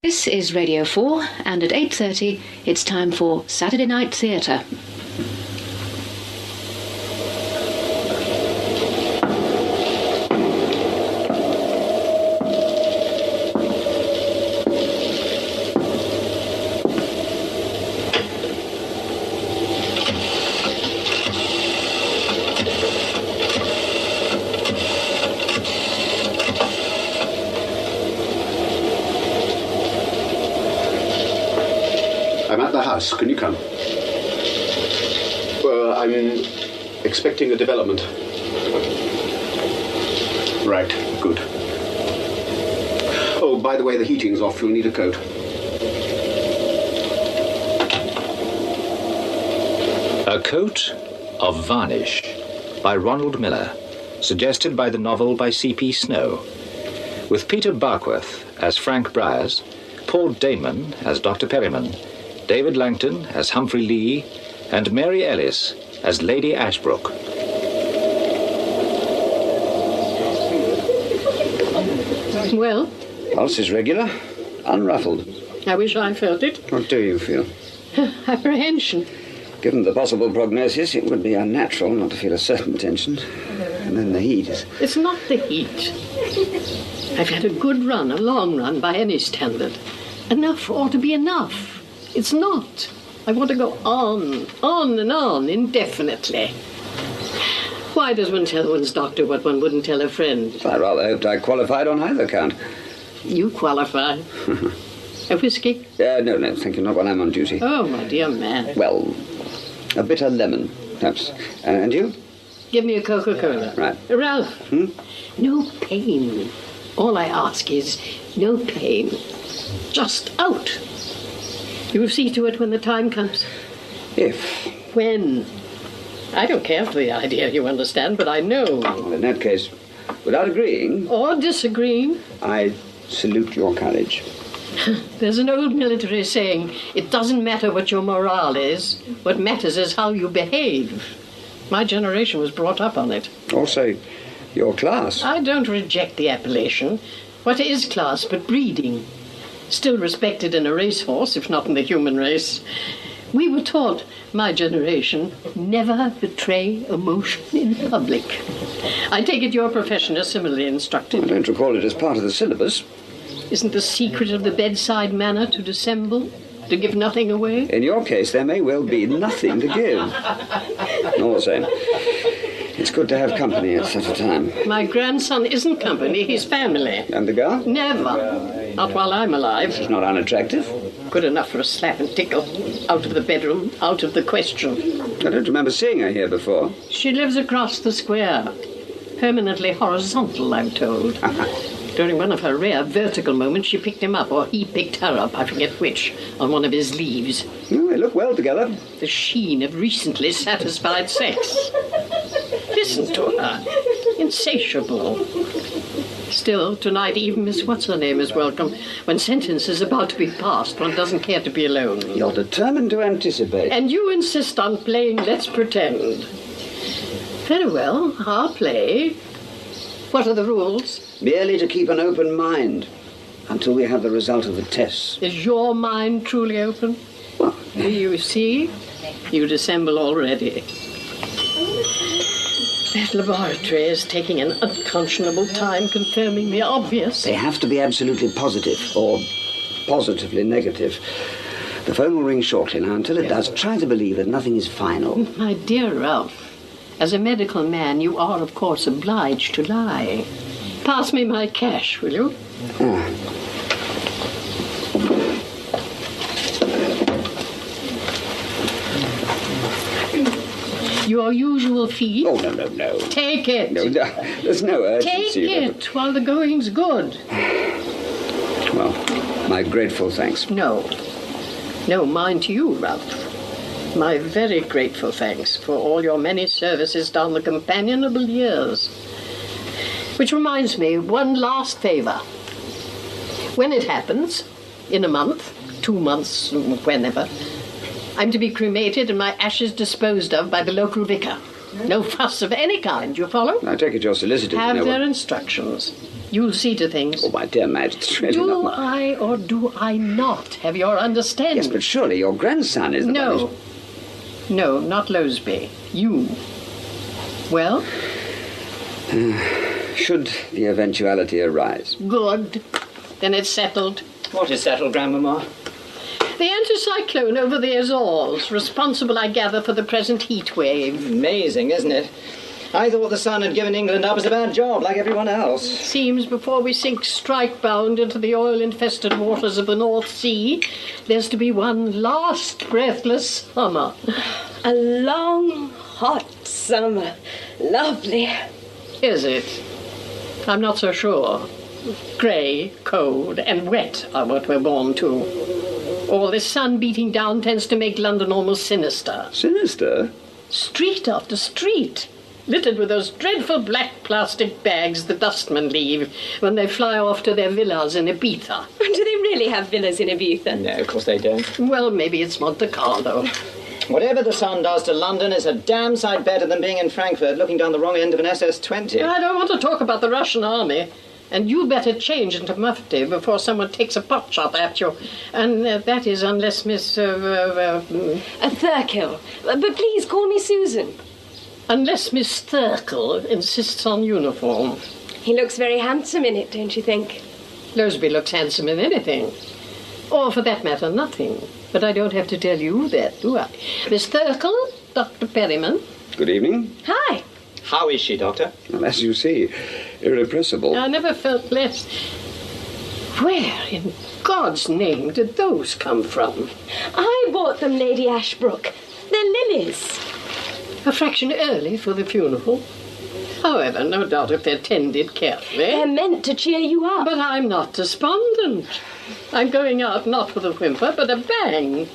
This is Radio 4, and at 8:30, it's time for Saturday Night Theatre. Can you come? Well, I'm expecting a development. Right, good. Oh, by the way, the heating's off. You'll need a coat. A Coat of Varnish by Ronald Miller, suggested by the novel by C.P. Snow, with Peter Barkworth as Frank Briers, Paul Damon as Dr. Perryman, David Langton as Humphrey Lee, and Mary Ellis as Lady Ashbrook. Well? Pulse is regular, unruffled. I wish I felt it. What do you feel? Apprehension. Given the possible prognosis, it would be unnatural not to feel a certain tension. And then the heat is... It's not the heat. I've had a good run, a long run by any standard. Enough ought to be enough. It's not. I want to go on and on, indefinitely. Why does one tell one's doctor what one wouldn't tell a friend? I rather hoped I qualified on either count. You qualify. A whiskey? No, thank you, not while I'm on duty. Oh, my dear man. Well, a bitter lemon, perhaps. And you? Give me a Coca-Cola. Right. Ralph, no pain. All I ask is no pain. Just out. You'll see to it when the time comes. If? When? I don't care for the idea, you understand, but I know. Well, in that case, without agreeing... Or disagreeing. I salute your courage. There's an old military saying, it doesn't matter what your morale is. What matters is how you behave. My generation was brought up on it. Also, your class. I don't reject the appellation. What is class but breeding? Still respected in a racehorse, if not in the human race. We were taught, my generation, never betray emotion in public. I take it your profession is similarly instructed. I don't recall it as part of the syllabus. Isn't the secret of the bedside manner to dissemble, to give nothing away? In your case, there may well be nothing to give. All the same, it's good to have company at such a time. My grandson isn't company, he's family. And the girl? Never. Not while I'm alive. She's not unattractive. Good enough for a slap and tickle. Out of the bedroom, out of the question. I don't remember seeing her here before. She lives across the square. Permanently horizontal, I'm told. During one of her rare vertical moments, she picked him up, or he picked her up, I forget which, on one of his leaves. Oh, they look well together. The sheen of recently satisfied sex. Listen to her. Insatiable. Still, tonight, even Miss What's-Her-Name is welcome. When sentence is about to be passed, one doesn't care to be alone. You're determined to anticipate. And you insist on playing Let's Pretend. Very well, I'll play. What are the rules? Merely to keep an open mind until we have the result of the tests. Is your mind truly open? Well, You see? You dissemble already. That laboratory is taking an unconscionable time confirming the obvious. they have to be absolutely positive, or positively negative. The phone will ring shortly. Now, until it does, try to believe that nothing is final. My dear Ralph, as a medical man, you are, of course, obliged to lie. Pass me my cash, will you? Your usual fee? Oh, no. Take it. No, there's no urgency. Take it while the going's good. Well, my grateful thanks. No, mine to you, Ralph. My very grateful thanks for all your many services down the companionable years. Which reminds me, one last favor. When it happens, in a month, 2 months, whenever, I'm to be cremated and my ashes disposed of by the local vicar. No fuss of any kind, you follow? I take it your solicitors Have know their what... instructions. You'll see to things. Oh, my dear Madge, it's really Do not... I or do I not have your understanding? Yes, but surely your grandson is the one No. who's... No, not Loseby. You. Well? Should the eventuality arise. Good. Then it's settled. What is settled, Grandmama? The anticyclone over the Azores, responsible, I gather, for the present heat wave. Amazing, isn't it? I thought the sun had given England up as a bad job, like everyone else. Seems before we sink strike-bound into the oil-infested waters of the North Sea, there's to be one last breathless summer. A long, hot summer. Lovely. Is it? I'm not so sure. Grey, cold, and wet are what we're born to. All this sun beating down tends to make London almost sinister. Sinister? Street after street, littered with those dreadful black plastic bags the dustmen leave when they fly off to their villas in Ibiza. Do they really have villas in Ibiza? No, of course they don't. Well, maybe it's Monte Carlo. Whatever the sun does to London is a damn sight better than being in Frankfurt looking down the wrong end of an SS-20. I don't want to talk about the Russian army. And you better change into mufti before someone takes a pot shot at you. And that is unless Miss... Thurkill. But please call me Susan. Unless Miss Thurkill insists on uniform. He looks very handsome in it, don't you think? Loseby looks handsome in anything. Or, for that matter, nothing. But I don't have to tell you that, do I? Miss Thurkill, Dr. Perryman. Good evening. Hi. How is she, Doctor? Well, as you see, irrepressible. I never felt less. Where in God's name did those come from? I bought them, Lady Ashbrook. They're lilies. A fraction early for the funeral. However, no doubt if they're tended carefully. They're meant to cheer you up. But I'm not despondent. I'm going out not with a whimper, but a bang.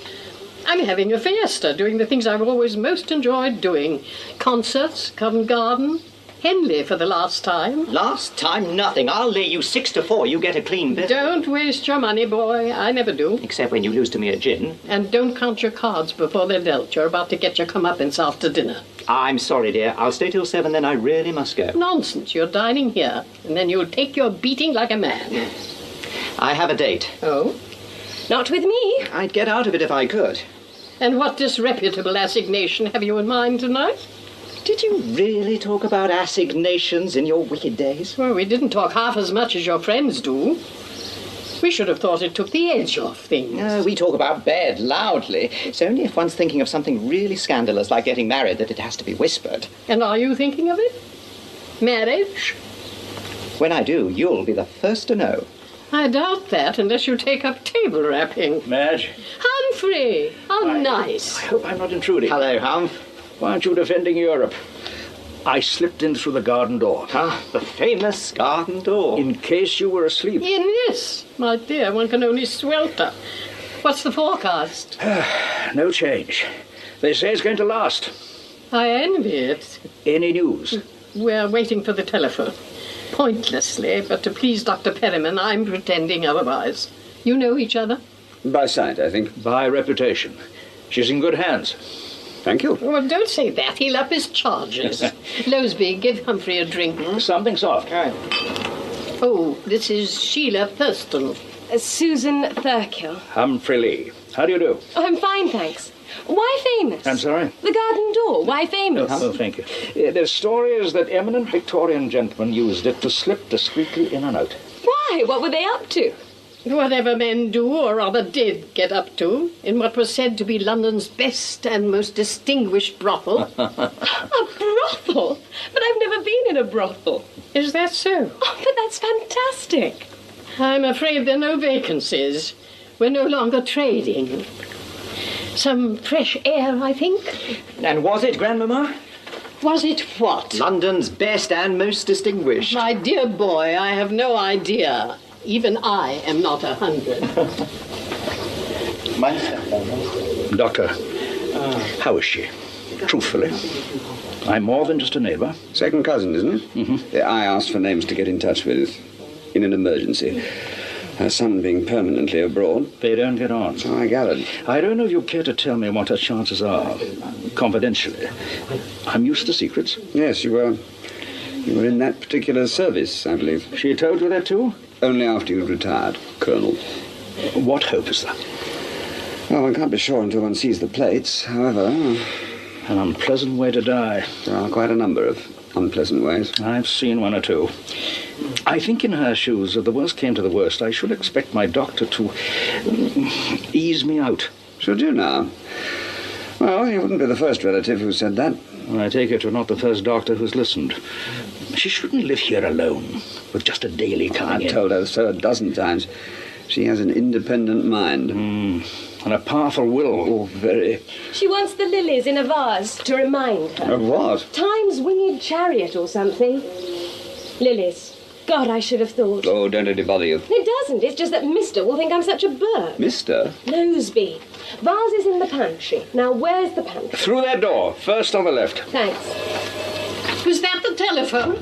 I'm having a fiesta, doing the things I've always most enjoyed doing. Concerts, Covent Garden, Henley for the last time. Last time, nothing. I'll lay you 6-4 you get a clean bill. Don't waste your money, boy. I never do. Except when you lose to me at gin. And don't count your cards before they're dealt. You're about to get your comeuppance after dinner. I'm sorry, dear. I'll stay till 7, then I really must go. Nonsense. You're dining here, and then you'll take your beating like a man. I have a date. Oh? Not with me. I'd get out of it if I could. And what disreputable assignation have you in mind tonight? Did you really talk about assignations in your wicked days? Well, we didn't talk half as much as your friends do. We should have thought it took the edge off things. We talk about bed loudly. It's only if one's thinking of something really scandalous like getting married that it has to be whispered. And are you thinking of it? Marriage? When I do, you'll be the first to know. I doubt that, unless you take up table rapping. Madge? Humphrey! How nice. I hope I'm not intruding. Hello, Hum. Why aren't you defending Europe? I slipped in through the garden door. Ah, the famous garden door. In case you were asleep. In this, my dear, one can only swelter. What's the forecast? No change. They say it's going to last. I envy it. Any news? We're waiting for the telephone. Pointlessly, but to please Dr. Perryman, I'm pretending otherwise. You know each other? By sight, I think. By reputation. She's in good hands. Thank you. Well, don't say that. He'll up his charges. Loseby, give Humphrey a drink. Something soft. Right. Oh, this is Sheila Thurston. Susan Thurkill. Humphrey Lee. How do you do? Oh, I'm fine, thanks. Why famous? I'm sorry? The garden door. Why famous? Oh, thank you. The story is that eminent Victorian gentlemen used it to slip discreetly in and out. Why? What were they up to? Whatever men do, or rather did, get up to, in what was said to be London's best and most distinguished brothel. A brothel? But I've never been in a brothel. Is that so? Oh, but that's fantastic. I'm afraid there are no vacancies. We're no longer trading. Some fresh air, I think. And was it, Grandmama? Was it what? London's best and most distinguished. My dear boy, I have no idea. Even I am not 100. Doctor, how is she? Truthfully. I'm more than just a neighbour. Second cousin, isn't it? Mm-hmm. I asked for names to get in touch with in an emergency. Her son being permanently abroad. They don't get on. So I gathered. I don't know if you care to tell me what her chances are, confidentially. I'm used to secrets. Yes, you were in that particular service, I believe. She told you that too? Only after you'd retired, Colonel. What hope is there? Well, one can't be sure until one sees the plates. However, An unpleasant way to die. there are quite a number of unpleasant ways. I've seen one or two. I think in her shoes, if the worst came to the worst, I should expect my doctor to ease me out. Should you now? Well, you wouldn't be the first relative who said that. I take it you're not the first doctor who's listened. She shouldn't live here alone, with just a daily coming in. I've told her so a dozen times. She has an independent mind. And a powerful will. Oh, very. She wants the lilies in a vase to remind her. Of what? Time's winged chariot or something. Lilies. God, I should have thought. Oh, don't let it bother you. It doesn't. It's just that Mister will think I'm such a bird. Mister? Noseby. Vase is in the pantry. Now, where's the pantry? Through that door, first on the left. Thanks. Was that the telephone?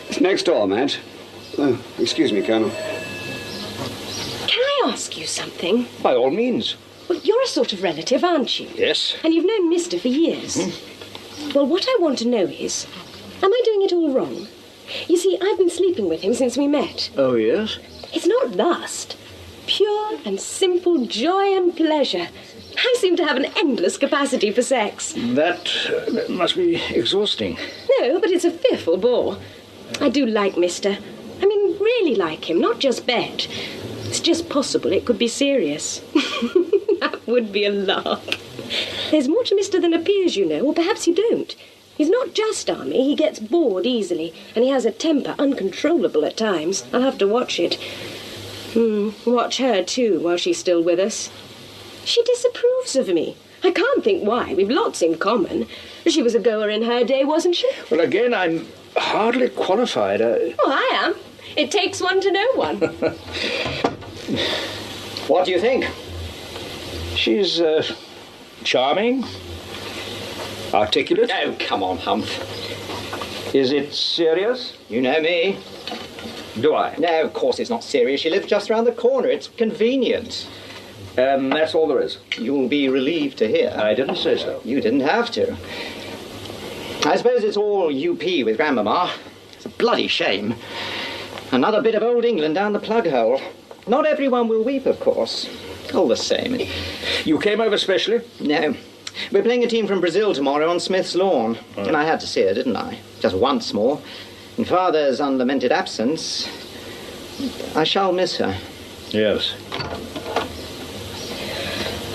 It's next door, Madge. Oh, excuse me, Colonel. Can I ask you something? By all means. Well, you're a sort of relative, aren't you? Yes. And you've known Mister for years. Well, what I want to know is, am I doing it all wrong? You see, I've been sleeping with him since we met. Oh, yes? It's not lust. Pure and simple joy and pleasure. I seem to have an endless capacity for sex. That must be exhausting. No, but it's a fearful bore. I do like Mister. I mean, really like him, not just bed. It's just possible it could be serious. That would be a lark. There's more to Mister than appears, you know, or perhaps you don't. He's not just army, he gets bored easily, and he has a temper uncontrollable at times. I'll have to watch it. Watch her, too, while she's still with us. She disapproves of me. I can't think why. We've lots in common. She was a goer in her day, wasn't she? Well, again, I'm hardly qualified. Well, I am. It takes one to know one. What do you think? She's charming, articulate. Oh, come on, Humph. Is it serious? You know me. Do I? No, of course it's not serious. She lives just round the corner. It's convenient. That's all there is. You'll be relieved to hear. I didn't say so. You didn't have to. I suppose it's all UP with Grandmama. It's a bloody shame. Another bit of old England down the plug hole. Not everyone will weep, of course. All the same. You came over specially? No. We're playing a team from Brazil tomorrow on Smith's lawn. And I had to see her, didn't I? Just once more. In Father's unlamented absence, I shall miss her. Yes.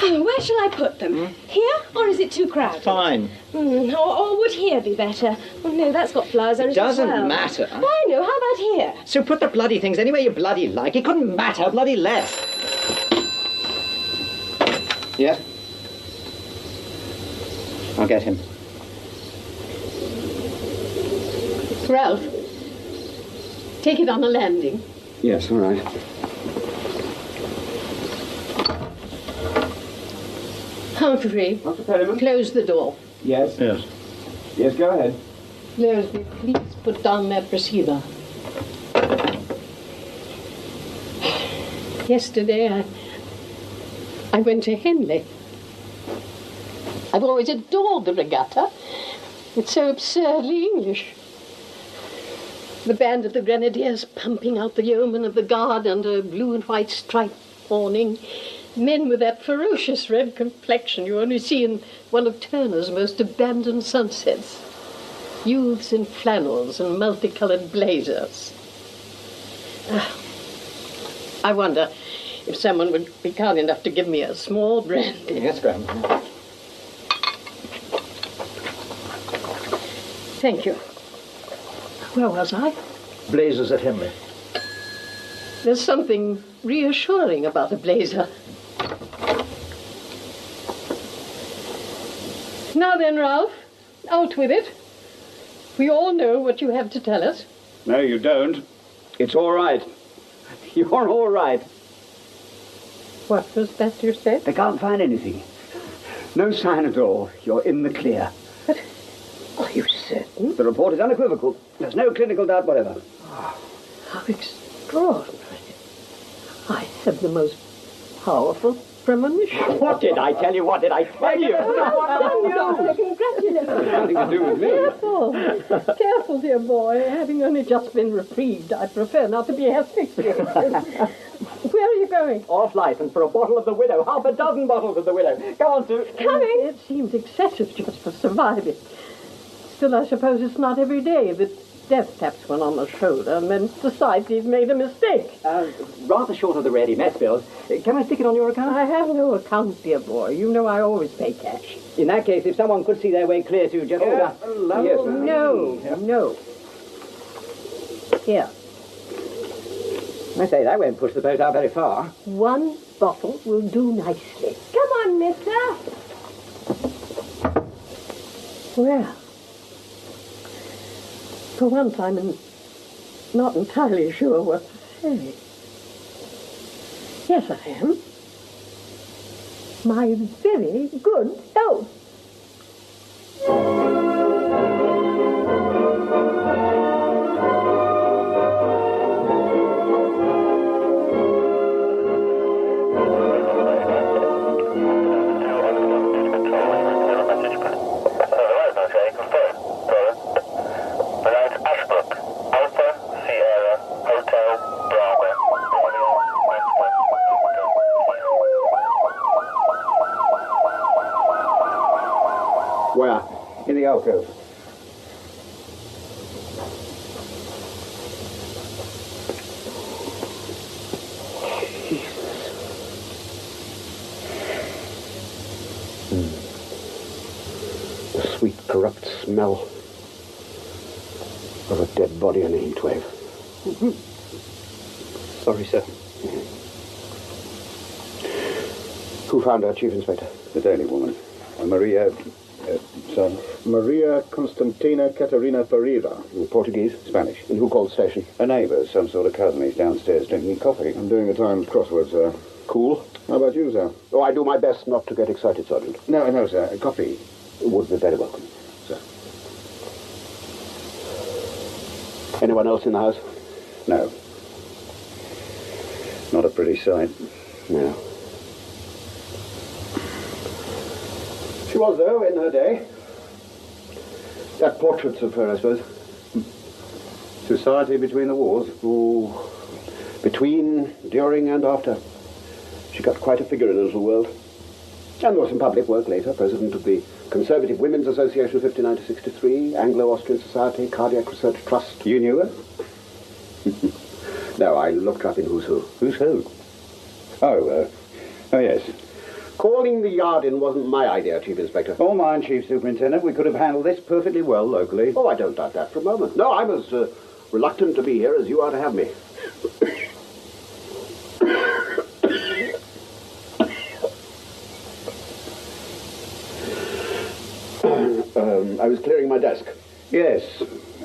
Oh, where shall I put them? Here, or is it too crowded? Fine. Or would here be better? Oh, no, that's got flowers on it. Doesn't as well. matter. Why no? How about here? So put the bloody things anywhere you bloody like. It couldn't matter bloody less. Yes? I'll get him. Ralph, take it on the landing. Yes, all right. Humphrey, Dr. Perryman? close the door. Yes. Yes. Yes, go ahead. Leslie, please put down that receiver. Yesterday, I went to Henley. I've always adored the regatta. It's so absurdly English. The band of the Grenadiers pumping out the yeomen of the Guard under a blue and white striped awning. Men with that ferocious red complexion you only see in one of Turner's most abandoned sunsets. Youths in flannels and multicolored blazers. I wonder if someone would be kind enough to give me a small brandy. Yes, Grandma. Thank you. Where was I? Blazers at Henley. There's something reassuring about a blazer. Now then, Ralph, out with it. We all know what you have to tell us. No, you don't. It's all right. You're all right. What was that you said? They can't find anything. No sign at all. You're in the clear. But are you certain? The report is unequivocal. There's no clinical doubt whatever. How extraordinary. I have the most powerful premonition. What did I tell you? What did I tell you? Congratulations. Nothing to do with me. Careful. Careful, dear boy. Having only just been reprieved, I prefer not to be asphyxiated. Where are you going? Off license for a bottle of the Widow. Half a dozen bottles of the Widow. Go on, Sue. Coming. It seems excessive just for surviving. Still, I suppose it's not every day that death taps one on the shoulder and then society's made a mistake. Rather short of the ready mess bills. Can I stick it on your account? I have no account, dear boy. You know I always pay cash. In that case, if someone could see their way clear to just... Yes. No. Here. I say, that won't push the boat out very far. One bottle will do nicely. Come on, mister. Well, for once I'm not entirely sure what to say. Yes, I am. My very good health. Where? In the alcove. The sweet, corrupt smell of a dead body in a heat wave. Sorry, sir. Who found her, Chief Inspector? The Daily woman. Maria... son? Maria Constantina Catarina Pereira. Portuguese? Spanish. And who called station? A neighbour, some sort of cousin. He's downstairs drinking coffee. I'm doing the Times crossword, sir. Cool. How about you, sir? Oh, I do my best not to get excited, Sergeant. No, sir. Coffee. Would be very welcome. Sir. Anyone else in the house? No. Not a pretty sight. No. She was, though, in her day. That portraits of her, I suppose. Society between the wars? Oh, between, during, and after. She got quite a figure in the little world. And there was some public work later. President of the Conservative Women's Association, 59 to 63, Anglo-Austrian Society, Cardiac Research Trust. You knew her? No, I looked up in Who's Who. Who's who? Oh, yes. Calling the yard in wasn't my idea, Chief Inspector. All mine, Chief Superintendent. We could have handled this perfectly well locally. Oh, I don't doubt that for a moment. No, I was reluctant to be here as you are to have me. I was clearing my desk. Yes.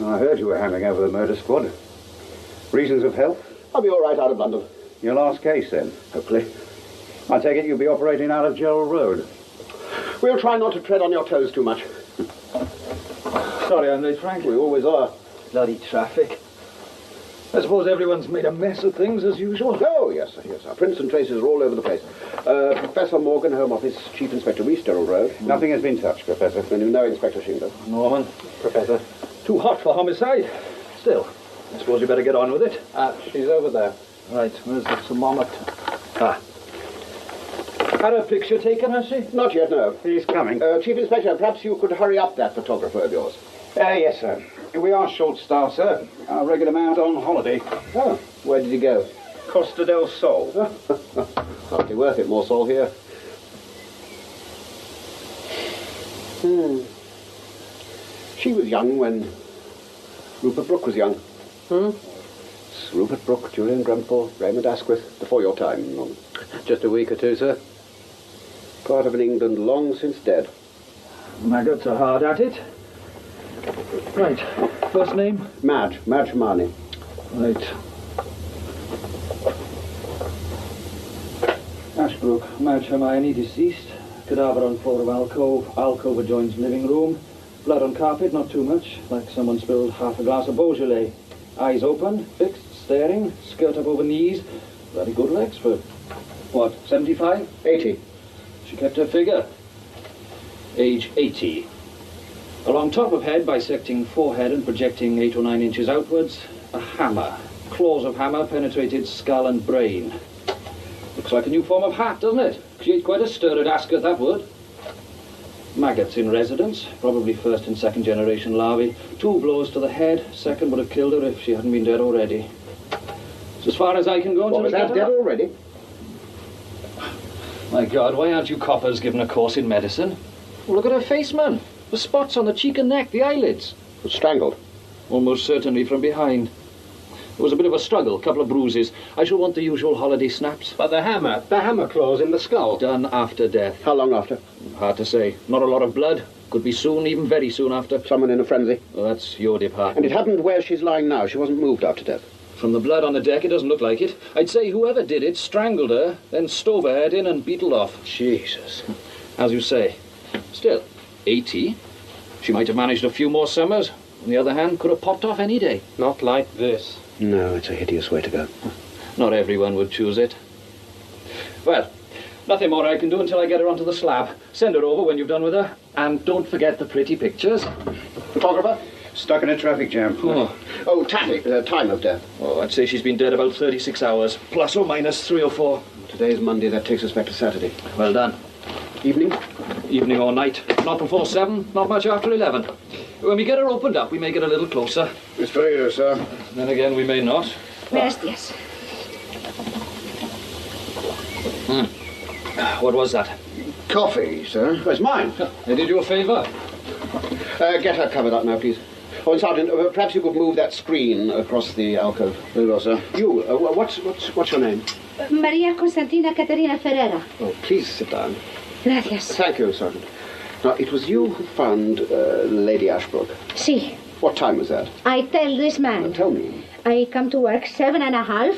I heard you were handing over the murder squad. Reasons of health? I'll be all right out of London. Your last case, then? Hopefully. I take it you'll be operating out of Gerald Road. We'll try not to tread on your toes too much. Sorry I'm late, Frank. We always are. Bloody traffic. I suppose everyone's made a mess of things as usual. Oh, yes, sir. Prints and traces are all over the place. Professor Morgan, Home Office, Chief Inspector Reese, Gerald Road. Nothing has been touched, Professor. And you know Inspector Shingler. Norman, Professor. Too hot for homicide. Still, I suppose you better get on with it. She's over there. Right, where's the thermometer? Had a picture taken, has she? Not yet, no. He's coming. Chief Inspector, perhaps you could hurry up that photographer of yours. Yes, sir. We are short-staffed, sir. Our regular man's on holiday. Oh, where did he go? Costa del Sol. Hardly worth it, more Sol here. She was young when Rupert Brooke was young. Rupert Brooke, Julian Grenfell, Raymond Asquith, before your time. Just a week or two, sir. Part of an England long since dead. Maggots are hard at it. Right, first name? Madge Marnie. Right. Ashbrook, Madge Hermione, deceased. Cadaver on floor of alcove. Alcove adjoins living room. Blood on carpet, not too much, like someone spilled half a glass of Beaujolais. Eyes open, fixed, staring, skirt up over knees. Very good legs for, what, 75? 80. She kept her figure. Age 80. Along top of head, bisecting forehead and projecting 8 or 9 inches outwards, a hammer. Claws of hammer penetrated skull and brain. Looks like a new form of hat, doesn't it? Create quite a stir at Ascot, that would. Maggots in residence, probably first and second generation larvae. 2 blows to the head, second would have killed her if she hadn't been dead already. It's as far as I can go until What, was that dead already? My God, why aren't you coppers given a course in medicine? Well, look at her face, man. The spots on the cheek and neck, the eyelids. Was strangled? Almost certainly from behind. There was a bit of a struggle, a couple of bruises. I shall want the usual holiday snaps. But the hammer claws in the skull. Done after death. How long after? Hard to say. Not a lot of blood. Could be soon, even very soon after. Someone in a frenzy? Well, that's your department. And it happened where she's lying now. She wasn't moved after death. From the blood on the deck, it doesn't look like it. I'd say whoever did it strangled her, then stove her head in and beetled off. Jesus. As you say. Still, 80. She might have managed a few more summers. On the other hand, could have popped off any day. Not like this. No, it's a hideous way to go. Not everyone would choose it. Well, nothing more I can do until I get her onto the slab. Send her over when you've done with her. And don't forget the pretty pictures. Photographer? Stuck in a traffic jam. Oh, time of death. Oh, I'd say she's been dead about 36 hours, plus or minus 3 or 4. Today's Monday. That takes us back to Saturday. Well done. Evening? Evening or night. Not before 7, not much after 11. When we get her opened up, we may get a little closer. It's for you, sir. Then again, we may not. Gracias. What was that? Coffee, sir. Oh, it's mine. I did you a favour. Get her covered up now, please. Oh, and Sergeant, perhaps you could move that screen across the alcove. Very well, sir. You, what's your name? Maria Constantina Caterina Ferreira. Oh, please sit down. Gracias. Thank you, Sergeant. Now, it was you who found Lady Ashbrook. Si. What time was that? I tell this man. Tell me. I come to work 7:30.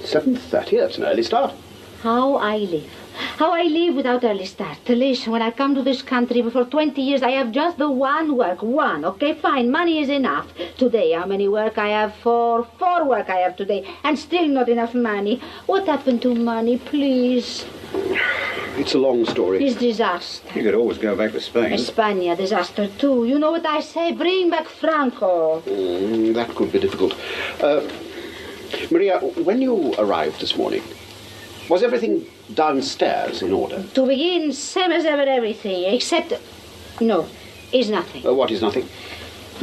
7:30? That's an early start. How I live. How I live without early start. Listen, when I come to this country for 20 years, I have just the one work. One. Okay, fine. Money is enough. Today, how many work I have? 4. 4 work I have today. And still not enough money. What happened to money, please? It's a long story. It's disaster. You could always go back to Spain. España, disaster too. You know what I say? Bring back Franco. That could be difficult. Maria, when you arrived this morning, was everything downstairs in order? To begin, same as ever everything, except... No, is nothing. What is nothing?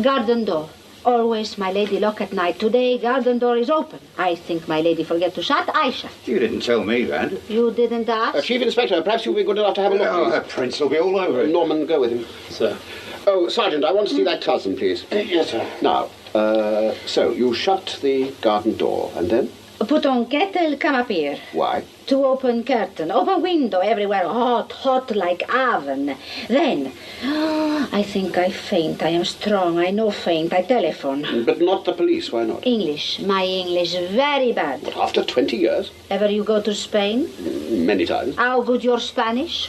Garden door. Always my lady lock at night. Today, garden door is open. I think my lady forget to shut. I shut. You didn't tell me that. You didn't ask? Chief Inspector, perhaps you'll be good enough to have a look. Oh, that prince will be all over it. Norman, go with him. Sir. Oh, Sergeant, I want to see that cousin, please. Yes, sir. Now, so you shut the garden door, and then? Put on kettle, come up here. Why? To open curtain, open window, everywhere hot, hot like oven. Then, I think I faint. I am strong. I no faint. I telephone. But not the police. Why not? English. My English very bad. But after 20 years? Ever you go to Spain? Many times. How good your Spanish?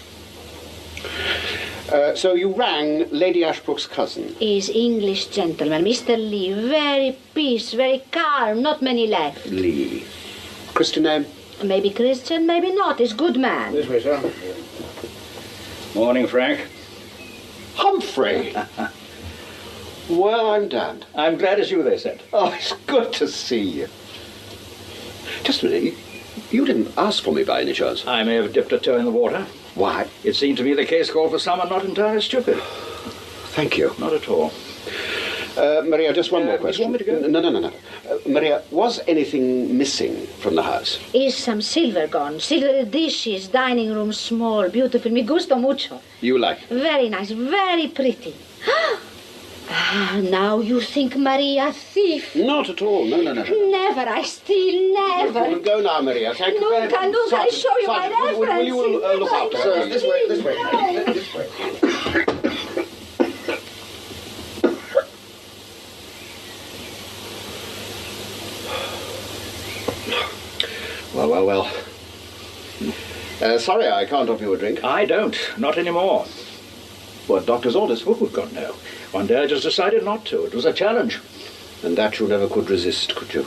So you rang Lady Ashbrook's cousin? Is English gentleman, Mr. Lee. Very peace, very calm. Not many left. Lee. Christian name? Maybe Christian, maybe not. He's good man. This way, sir. Morning, Frank. Humphrey! Well, I'm damned. I'm glad as you, they said. Oh, it's good to see you. Just a minute. You didn't ask for me by any chance. I may have dipped a toe in the water. Why? It seemed to me the case called for someone not entirely stupid. Thank you. Not at all. Maria, just one more do you question. want me to go? No. Maria, was anything missing from the house? Is some silver gone. Silver dishes, dining room small, beautiful. Me gusto mucho. You like it? Very nice, very pretty. Now you think Maria thief? Not at all. No. Never, I steal, never. Go now, Maria. Thank you very much. Nunca, I show you my Sergeant, will you reference. look after her? Sir, this way. This way. Well. Sorry, I can't offer you a drink. I don't. Not anymore. What, doctor's orders? Oh, good God, no. One day I just decided not to. It was a challenge. And that you never could resist, could you?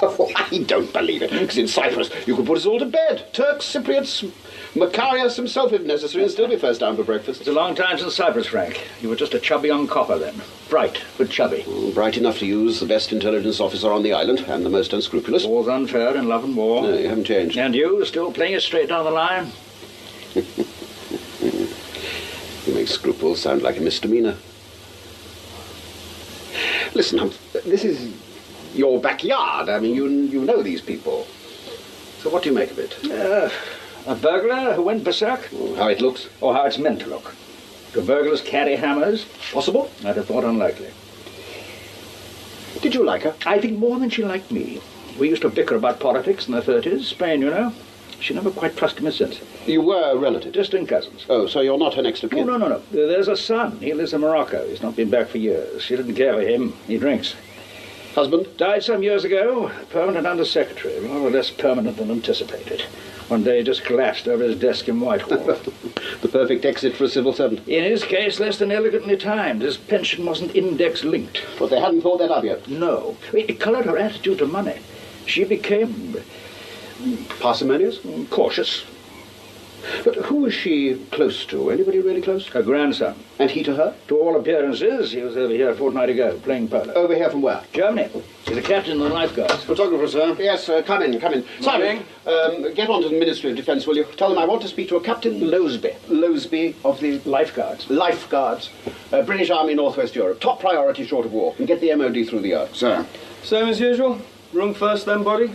Oh, I don't believe it, because in Cyprus you could put us all to bed. Turks, Cypriots, Macarius himself if necessary, and still be first down for breakfast. It's a long time since Cyprus, Frank. You were just a chubby young copper then. Bright, but chubby. Bright enough to use the best intelligence officer on the island, and the most unscrupulous. War's unfair in love and war. No, you haven't changed. And you, still playing it straight down the line? You make scruples sound like a misdemeanor. Listen, this is your backyard. I mean, you know these people. So what do you make of it? A burglar who went berserk? How it looks? Or how it's meant to look. Do burglars carry hammers? Possible? I'd have thought unlikely. Did you like her? I think more than she liked me. We used to bicker about politics in the 30s. Spain, you know. She never quite trusted me since. You were relatives? Distant cousins. Oh, so you're not her next of kin? No. There's a son. He lives in Morocco. He's not been back for years. She didn't care for him. He drinks. Husband? Died some years ago. Permanent undersecretary. Rather less permanent than anticipated. One day he just collapsed over his desk in Whitehall. The perfect exit for a civil servant. In his case, less than elegantly timed. His pension wasn't index-linked. But they hadn't thought that up yet? No. It coloured her attitude to money. She became... parsimonious? Cautious. But who was she close to? Anybody really close? Her grandson. And he to her? To all appearances, he was over here a fortnight ago, playing polo. Over here from where? Germany. He's a captain in the lifeguards. Photographer, sir. Yes, come in. Simon, get on to the Ministry of Defence, will you? Tell them I want to speak to a Captain Loseby. Loseby of the... Lifeguards. Lifeguards. British Army, Northwest Europe. Top priority short of war. And get the MOD through the yard. Sir. Same as usual? Room first, then body?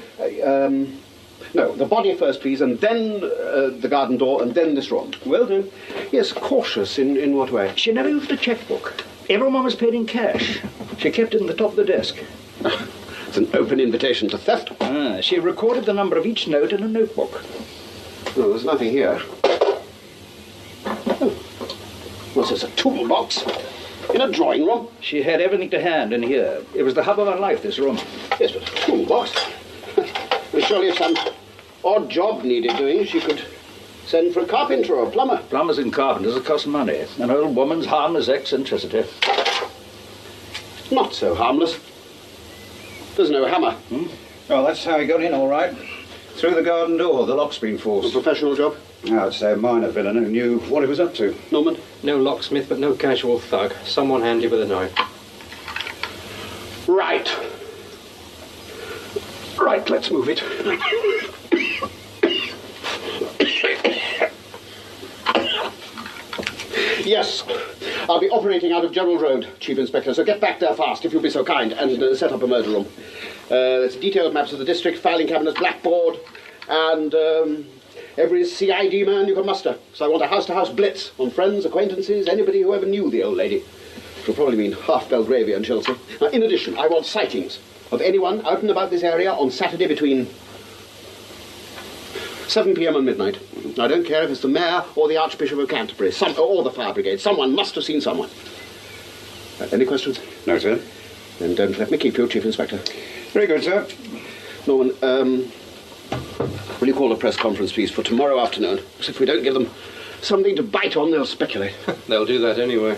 No, the body first, please, and then the garden door, and then this room. Will do. Yes, cautious in what way? She never used a checkbook. Everyone was paid in cash. She kept it in the top of the desk. It's an open invitation to theft. She recorded the number of each note in a notebook. Oh, there's nothing here. Oh. What's this, a toolbox? In a drawing room? She had everything to hand in here. It was the hub of her life, this room. Yes, but a toolbox? Well, surely if some odd job needed doing, she could send for a carpenter or a plumber. Plumbers and carpenters cost money. An old woman's harmless eccentricity. Not so harmless. There's no hammer. Oh, that's how he got in, all right. Through the garden door, the lock's been A forced. professional job? I'd say a minor villain who knew what he was up to. Norman? No locksmith, but no casual thug. Someone handy with a knife. Right. Right, let's move it. Yes, I'll be operating out of Gerald Road, Chief Inspector, so get back there fast, if you'll be so kind, and set up a murder room. There's detailed maps of the district, filing cabinets, blackboard, and every CID man you can muster. So I want a house-to-house blitz on friends, acquaintances, anybody who ever knew the old lady. It'll probably mean half Belgravia and Chelsea. Now, in addition, I want sightings of anyone out and about this area on Saturday between 7 p.m. and midnight. I don't care if it's the mayor or the Archbishop of Canterbury, or the fire brigade. Someone must have seen someone. Any questions? No, sir. Then don't let me keep you, Chief Inspector. Very good, sir. Norman, will you call a press conference, please, for tomorrow afternoon? Because if we don't give them something to bite on, they'll speculate. They'll do that anyway.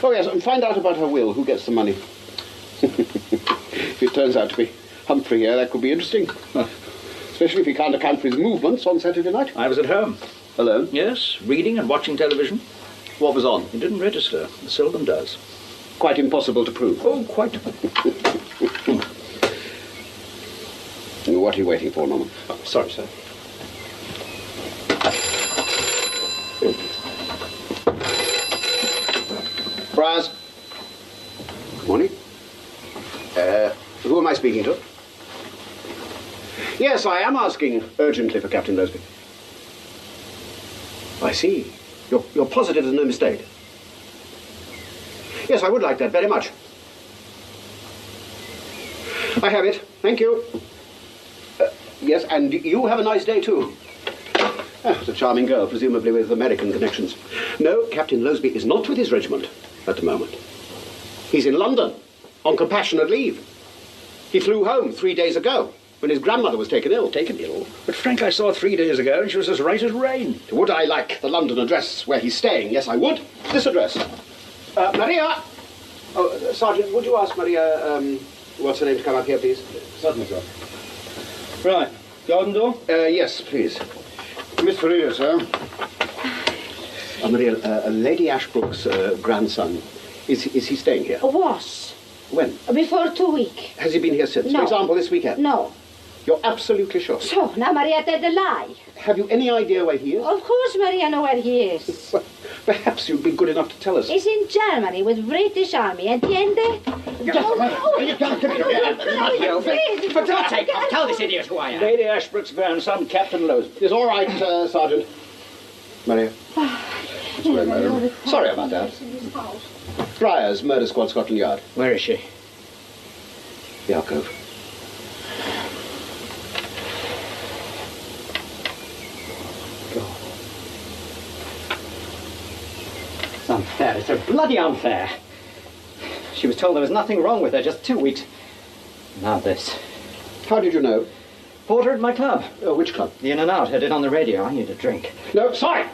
Oh, yes, and find out about her will, who gets the money. If it turns out to be Humphrey here, that could be interesting. Especially if he can't account for his movements on Saturday night. I was at home. Alone? Yes, reading and watching television. What was on? It didn't register. It seldom does. Quite impossible to prove. Oh, quite. What are you waiting for, Norman? Oh, sorry, sir. Briars. Good morning. Who am I speaking to? Yes, I am asking urgently for Captain Loseby. I see. You're positive there's no mistake. Yes, I would like that very much. I have it. Thank you. Yes, and you have a nice day, too. It's a charming girl, presumably with American connections. No, Captain Loseby is not with his regiment at the moment. He's in London on compassionate leave. He flew home 3 days ago when his grandmother was taken ill. Taken ill? But Frank, I saw her 3 days ago and she was as right as rain. Would I like the London address where he's staying? Yes, I would. This address. Maria! Oh, Sergeant, would you ask Maria What's the name to come up here, please? Certainly, sir. Right. Garden door? Yes, please. Miss Farina, sir. Maria, Lady Ashbrook's grandson, is he staying here? Was. When? Before 2 weeks. Has he been here since? No. For example, this weekend? No. You're absolutely sure? So, now Maria told a lie. Have you any idea where he is? Of course Maria knows where he is. Well, perhaps you'd be good enough to tell us. He's in Germany with British Army, entiende? For God's sake, tell this idiot who I am. Lady Ashbrook's grandson, Captain Lowes. It's all right, Sergeant. Maria. Sorry, madam. Sorry about that. Friars, Murder Squad, Scotland Yard. Where is she? The alcove. It's unfair. It's so bloody unfair. She was told there was nothing wrong with her just 2 weeks. Now this. How did you know? Porter at my club. Which club? The In and Out. Heard it on the radio. I need a drink. No, sorry.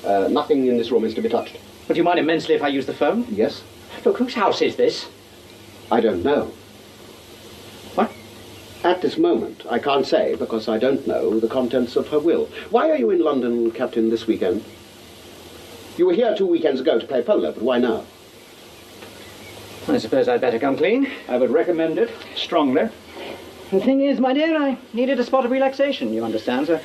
Nothing in this room is to be touched. Would you mind immensely if I use the phone? Yes. Look, whose house is this? I don't know. What? At this moment, I can't say because I don't know the contents of her will. Why are you in London, Captain, this weekend? You were here 2 weekends ago to play polo, but why now? I suppose I'd better come clean. I would recommend it strongly. The thing is, my dear, I needed a spot of relaxation, you understand, so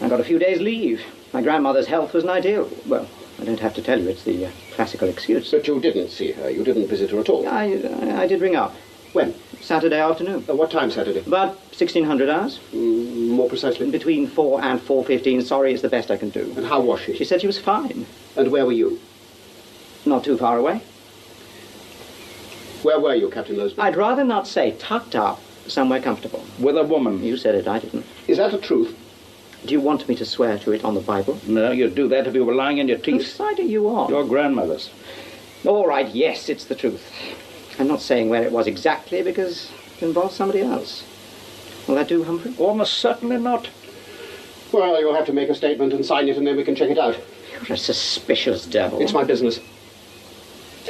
I got a few days' leave. My grandmother's health wasn't ideal. Well, I don't have to tell you, it's the classical excuse. But you didn't see her. You didn't visit her at all. I did ring up. When? Saturday afternoon. What time Saturday? About 1600 hours. More precisely? Between 4 and 4:15. Sorry, it's the best I can do. And how was she? She said she was fine. And where were you? Not too far away. Where were you, Captain Lowes? I'd rather not say. Tucked up, somewhere comfortable. With a woman. You said it, I didn't. Is that the truth? Do you want me to swear to it on the Bible? No, you'd do that if you were lying in your teeth. Whose side are you on? Your grandmother's. All right, yes, it's the truth. I'm not saying where it was exactly because it involves somebody else. Will that do, Humphrey? Almost certainly not. Well, you'll have to make a statement and sign it, and then we can check it out. You're a suspicious devil. It's my business.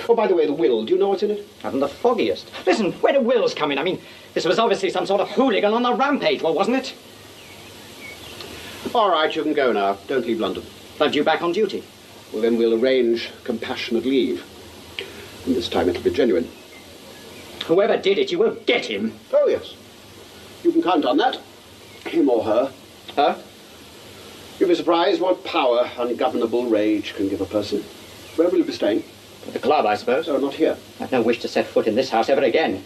Oh, by the way, the will, do you know what's in it? Haven't the foggiest. Listen, where do wills come in? I mean, this was obviously some sort of hooligan on the rampage, well, wasn't it? All right, you can go now. Don't leave London. I'm due back on duty. Well, then we'll arrange compassionate leave. And this time it'll be genuine. Whoever did it, you will get him. Oh, yes. You can count on that. Him or her. Her? You'll be surprised what power ungovernable rage can give a person. Where will you be staying? At the club, I suppose. Oh, not here. I've no wish to set foot in this house ever again.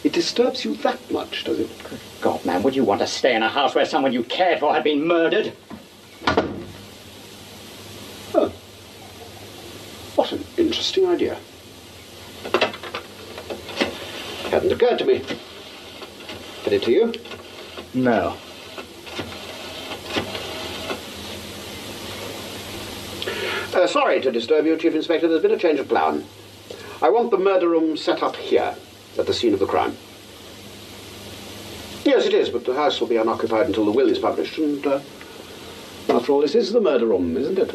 It disturbs you that much, does it? Good God, man, would you want to stay in a house where someone you cared for had been murdered? Oh. What an interesting idea. Hadn't occurred to me. Did it to you? No. Sorry to disturb you, Chief Inspector. There's been a change of plan. I want the murder room set up here, at the scene of the crime. Yes, it is, but the house will be unoccupied until the will is published, and after all, this is the murder room, isn't it?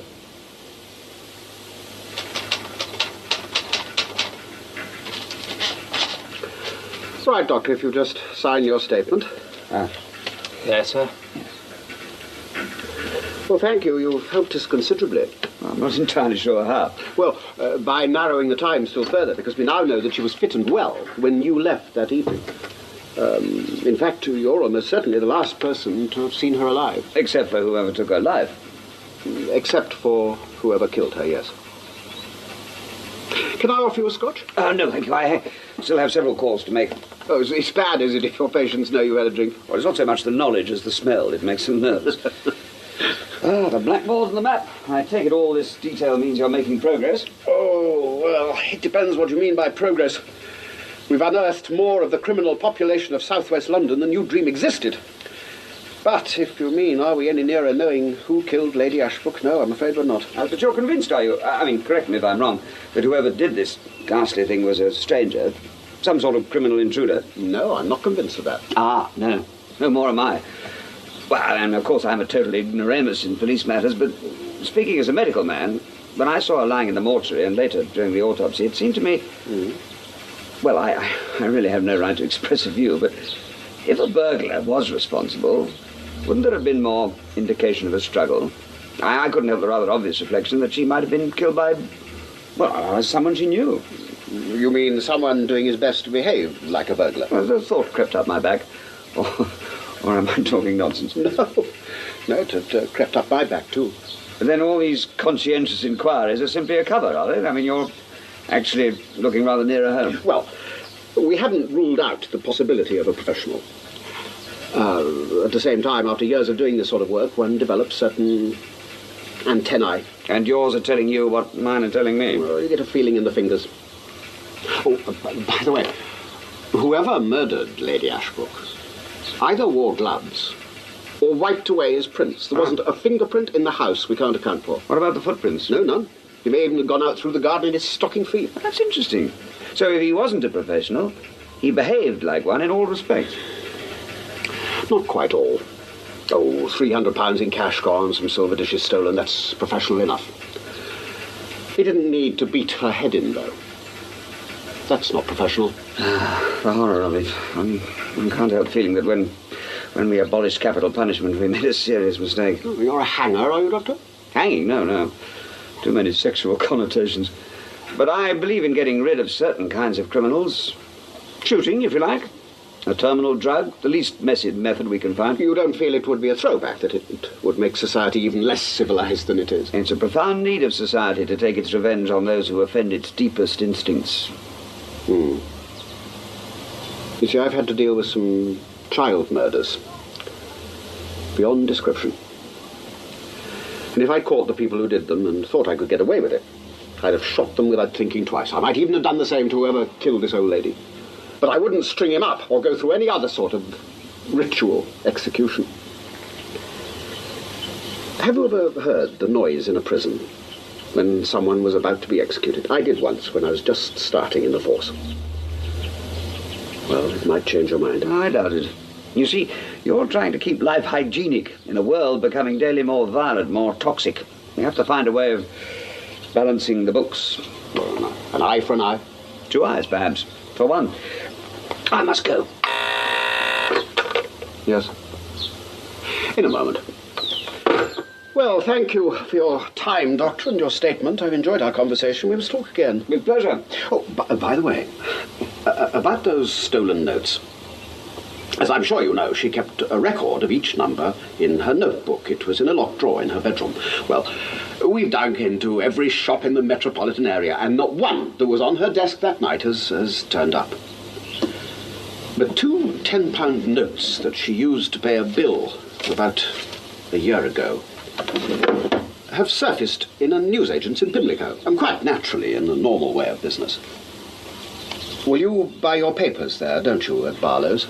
Right, Doctor, if you just sign your statement. Yes, sir. Well, thank you. You've helped us considerably. I'm not entirely sure how. Well, by narrowing the time still further, because we now know that she was fit and well when you left that evening. In fact, you're almost certainly the last person to have seen her alive. Except for whoever took her life. Except for whoever killed her, yes. Can I offer you a scotch? No, thank you. I still have several calls to make. Oh, it's bad, is it, if your patients know you had a drink? Well, it's not so much the knowledge as the smell. It makes them nervous. The blackboard and the map. I take it all this detail means you're making progress. Oh, well, it depends what you mean by progress. We've unearthed more of the criminal population of southwest London than you dream existed. But if you mean, are we any nearer knowing who killed Lady Ashbrook? No, I'm afraid we're not. But you're convinced, are you? I mean, correct me if I'm wrong, that whoever did this ghastly thing was a stranger, some sort of criminal intruder? No, I'm not convinced of that. No. No more am I. Well, and of course I'm a total ignoramus in police matters, but speaking as a medical man, when I saw her lying in the mortuary and later during the autopsy, it seemed to me... Well, I really have no right to express a view, but if a burglar was responsible, wouldn't there have been more indication of a struggle? I couldn't help the rather obvious reflection that she might have been killed by, well, someone she knew. You mean someone doing his best to behave like a burglar? Well, the thought crept up my back. Or am I talking nonsense? No, it crept up my back, too. But then all these conscientious inquiries are simply a cover, are they? I mean, you're actually looking rather nearer home. Well, we haven't ruled out the possibility of a professional. At the same time, after years of doing this sort of work, one develops certain antennae. And yours are telling you what mine are telling me? Well, you get a feeling in the fingers. Oh, by the way, whoever murdered Lady Ashbrook either wore gloves or wiped away his prints. There wasn't a fingerprint in the house we can't account for. What about the footprints? No, none. He may even have gone out through the garden in his stocking feet. Well, that's interesting. So if he wasn't a professional, he behaved like one in all respects. Not quite all. Oh, £300 in cash gone, some silver dishes stolen, that's professional enough. He didn't need to beat her head in, though. That's not professional. The horror of it. One can't help feeling that when we abolished capital punishment, we made a serious mistake. Oh, you're a hanger, are you, Doctor? Hanging? No. Too many sexual connotations. But I believe in getting rid of certain kinds of criminals. Shooting, if you like. A terminal drug, the least messy method we can find. You don't feel it would be a throwback, that it would make society even less civilized than it is? It's a profound need of society to take its revenge on those who offend its deepest instincts. You see, I've had to deal with some child murders. Beyond description. And if I'd caught the people who did them and thought I could get away with it, I'd have shot them without thinking twice. I might even have done the same to whoever killed this old lady. But I wouldn't string him up or go through any other sort of ritual execution. Have you ever heard the noise in a prison when someone was about to be executed? I did once when I was just starting in the force. Well, it might change your mind. I doubt it. You see, you're trying to keep life hygienic in a world becoming daily more violent, more toxic. You have to find a way of balancing the books. Well, an eye for an eye. 2 eyes, perhaps. For one. I must go. Yes. In a moment. Well, thank you for your time, Doctor, and your statement. I've enjoyed our conversation. We must talk again. With pleasure. Oh, by the way, about those stolen notes. As I'm sure you know, she kept a record of each number in her notebook. It was in a locked drawer in her bedroom. Well, we've dug into every shop in the metropolitan area, and not one that was on her desk that night has turned up. But 2 £10 notes that she used to pay a bill about a year ago have surfaced in a newsagent's in Pimlico, and quite naturally in the normal way of business. Well, you buy your papers there, don't you, at Barlow's?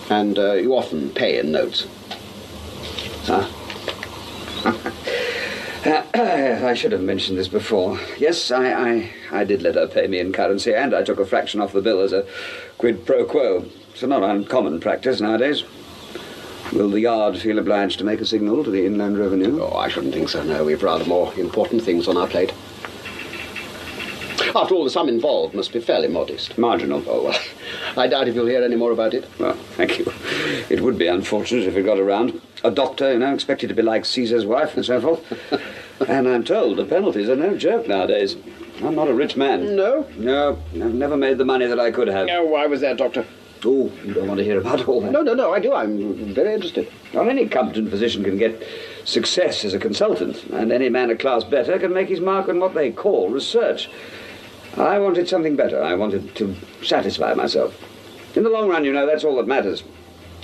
And you often pay in notes. Huh? I should have mentioned this before. Yes, I did let her pay me in currency, and I took a fraction off the bill as a quid pro quo. It's a not uncommon practice nowadays. Will the Yard feel obliged to make a signal to the Inland Revenue? Oh, I shouldn't think so, no. We've rather more important things on our plate. After all, the sum involved must be fairly modest. Marginal. Oh, well, I doubt if you'll hear any more about it. Well, thank you. It would be unfortunate if it got around. A doctor, expected to be like Caesar's wife and so forth. And I'm told the penalties are no joke nowadays. I'm not a rich man. No? No, I've never made the money that I could have. Oh, why was that, Doctor? Oh, you don't want to hear about all that? No, I do. I'm very interested. Well, any competent physician can get success as a consultant, and any man a class better can make his mark on what they call research. I wanted something better. I wanted to satisfy myself. In the long run, that's all that matters.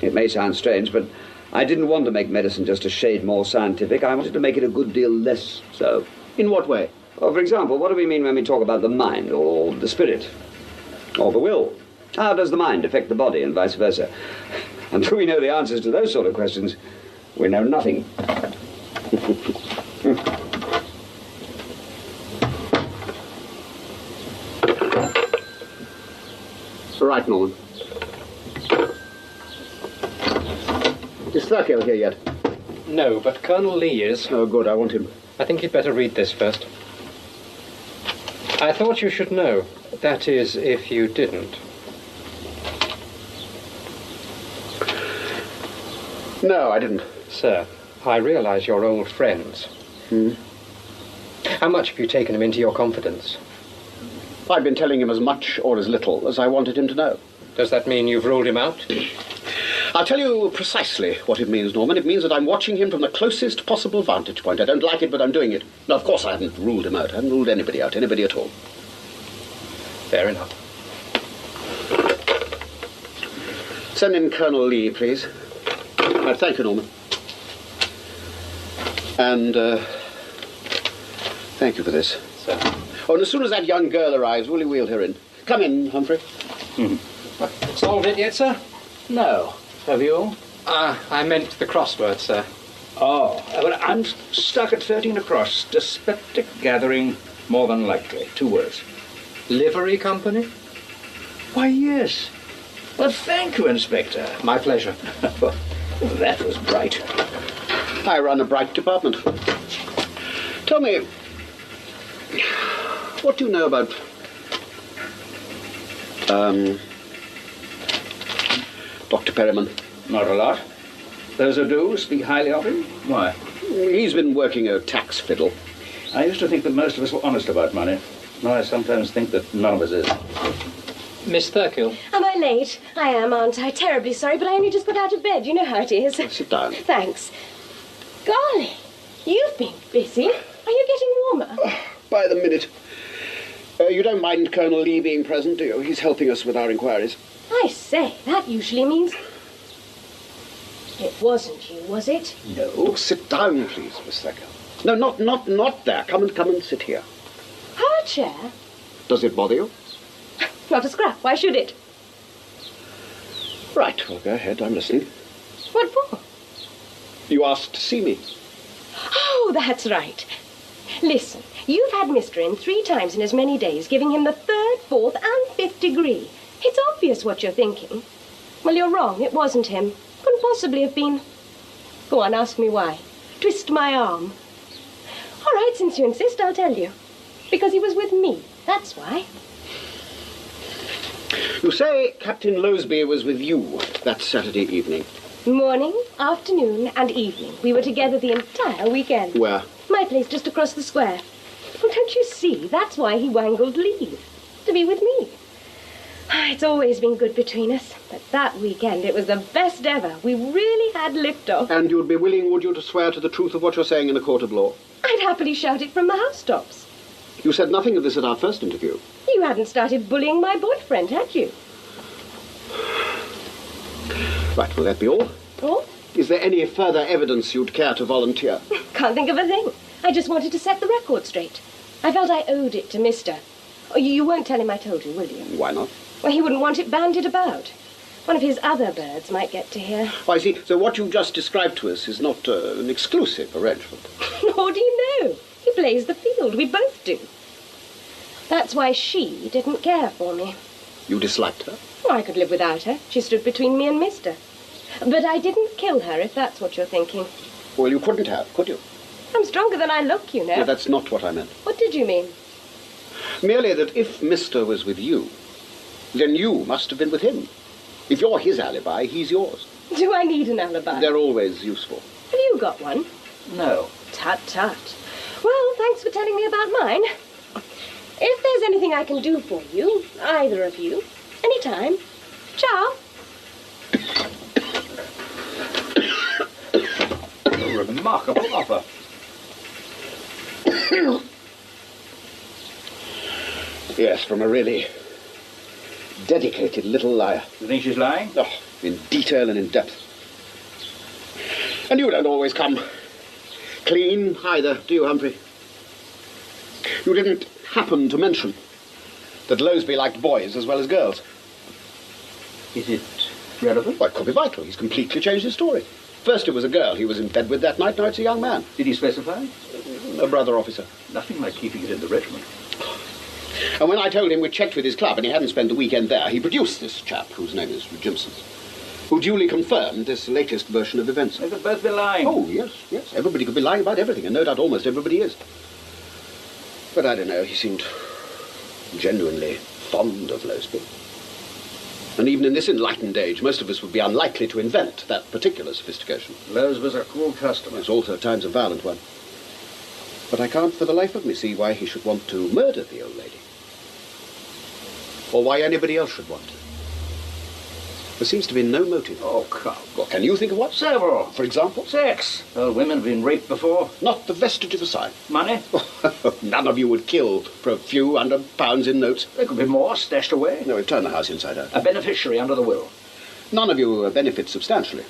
It may sound strange, but I didn't want to make medicine just a shade more scientific. I wanted to make it a good deal less so. In what way? Well, for example, what do we mean when we talk about the mind, or the spirit, or the will? How does the mind affect the body, and vice versa? Until we know the answers to those sort of questions, we know nothing. Right, Norman. Is Thurkill here yet? No, but Colonel Lee is. Oh, good, I want him. I think you'd better read this first. I thought you should know. That is, if you didn't. No, I didn't. Sir, I realise you're old friends. How much have you taken him into your confidence? I've been telling him as much or as little as I wanted him to know. Does that mean you've ruled him out? I'll tell you precisely what it means, Norman. It means that I'm watching him from the closest possible vantage point. I don't like it, but I'm doing it. Now, of course, I haven't ruled him out. I haven't ruled anybody out, anybody at all. Fair enough. Send in Colonel Lee, please. Right, thank you, Norman. And, thank you for this. Sir. Oh, and as soon as that young girl arrives, will you wheel her in? Come in, Humphrey. Solved it yet, sir? No. Have you? I meant the crossword, sir. Oh, well, I'm stuck at 13 across. Dyspeptic gathering, more than likely. 2 words. Livery company? Why, yes. Well, thank you, Inspector. My pleasure. That was bright. I run a bright department. Tell me, what do you know about, Dr. Perryman? Not a lot. Those who do speak highly of him. Why? He's been working a tax fiddle. I used to think that most of us were honest about money. Now I sometimes think that none of us is. Miss Thurkill? Am I late? I am, aren't I? Terribly sorry, but I only just got out of bed. You know how it is. Sit down. Thanks. Golly, you've been busy. Are you getting warmer? By the minute. You don't mind Colonel Lee being present, do you? He's helping us with our inquiries. I say, that usually means... It wasn't you, was it? No. Look, sit down, please, Miss Thurkill. No, not there. Come and sit here. Her chair? Does it bother you? Not a scrap. Why should it? Right, well, go ahead. I'm listening. What for? You asked to see me. Oh, that's right. Listen, you've had Mister in 3 times in as many days, giving him the 3rd, 4th, and 5th degree. It's obvious what you're thinking. Well, you're wrong. It wasn't him. Couldn't possibly have been. Go on, ask me why. Twist my arm. All right, since you insist, I'll tell you. Because he was with me. That's why. You say Captain Loseby was with you that Saturday evening. Morning, afternoon, and evening. We were together the entire weekend. Where? My place just across the square. Well, don't you see? That's why he wangled leave. To be with me. It's always been good between us. But that weekend, it was the best ever. We really had liftoff. And you'd be willing, would you, to swear to the truth of what you're saying in a court of law? I'd happily shout it from the housetops. You said nothing of this at our first interview. You hadn't started bullying my boyfriend, had you? Right, will that be all? Oh? Is there any further evidence you'd care to volunteer? Can't think of a thing. I just wanted to set the record straight. I felt I owed it to Mister. Oh, you won't tell him I told you, will you? Why not? Well, he wouldn't want it bandied about. One of his other birds might get to hear. Oh, I see. So what you've just described to us is not an exclusive arrangement. How do you know? He plays the field. We both do. That's why she didn't care for me. You disliked her? Oh, I could live without her. She stood between me and Mister. But I didn't kill her, if that's what you're thinking. Well, you couldn't have, could you? I'm stronger than I look, you know. No, that's not what I meant. What did you mean? Merely that if Mister was with you, then you must have been with him. If you're his alibi, he's yours. Do I need an alibi? They're always useful. Have you got one? No. Tut, tut. Well, thanks for telling me about mine. If there's anything I can do for you, either of you, anytime, ciao. A remarkable offer. Yes, from a really dedicated little liar. You think she's lying? Oh, in detail and in depth. And you don't always come clean either, do you, Humphrey? You didn't happen to mention that Loseby liked boys as well as girls. Is it relevant? Well, it could be vital. He's completely changed his story. First it was a girl he was in bed with that night, now it's a young man. Did he specify? A brother officer. Nothing like keeping it in the regiment. And when I told him we'd checked with his club and he hadn't spent the weekend there, he produced this chap, whose name is Jimson, who duly confirmed this latest version of events. They could both be lying. Oh, yes. Everybody could be lying about everything, and no doubt almost everybody is. But I don't know, he seemed genuinely fond of Loseby. And even in this enlightened age, most of us would be unlikely to invent that particular sophistication. Loseby's a cool customer. It's also at times a violent one. But I can't for the life of me see why he should want to murder the old lady. Or why anybody else should want to. There seems to be no motive. Oh, come. Well, can you think of what? Several. For example? Sex. Old women have been raped before. Not the vestige of a sign. Money. None of you would kill for a few £100 in notes. There could be more stashed away. No, we've turned the house inside out. A beneficiary under the will. None of you benefit substantially.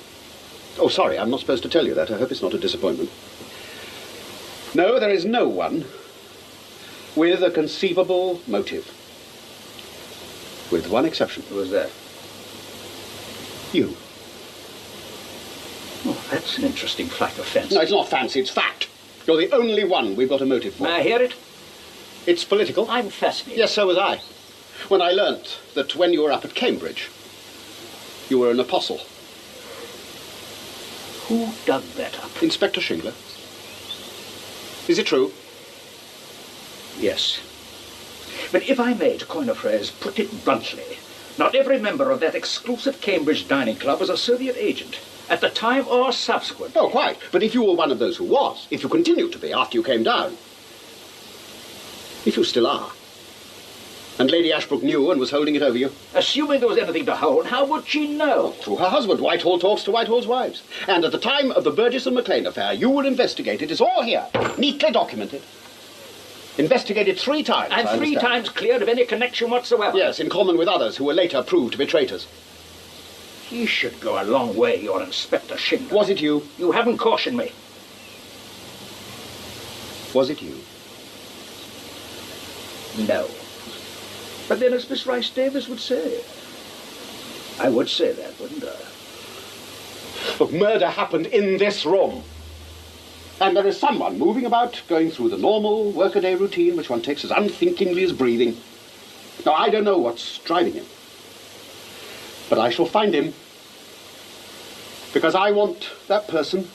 Oh, sorry, I'm not supposed to tell you that. I hope it's not a disappointment. No, there is no one with a conceivable motive. With one exception. Who was that? You. Oh, that's an interesting flight of fancy. No, it's not fancy, it's fact. You're the only one we've got a motive for. May I hear it? It's political. I'm fascinated. Yes, so was I. When I learnt that when you were up at Cambridge, you were an apostle. Who dug that up? Inspector Shingler. Is it true? Yes. But if I may, to coin a phrase, put it bluntly, not every member of that exclusive Cambridge dining club was a Soviet agent, at the time or subsequent. Oh, quite. But if you were one of those who was, if you continued to be after you came down, if you still are, and Lady Ashbrook knew and was holding it over you. Assuming there was anything to hold, how would she know? Through her husband. Whitehall talks to Whitehall's wives. And at the time of the Burgess and Maclean affair, you were investigated. It's all here, neatly documented. Investigated 3 times. And 3 times cleared of any connection whatsoever. Yes, in common with others who were later proved to be traitors. He should go a long way, your Inspector Shingler. Was it you? You haven't cautioned me. Was it you? No. But then, as Miss Rice Davis would say, I would say that, wouldn't I? Look, murder happened in this room. And there is someone moving about, going through the normal workaday routine, which one takes as unthinkingly as breathing. Now, I don't know what's driving him. But I shall find him. Because I want that person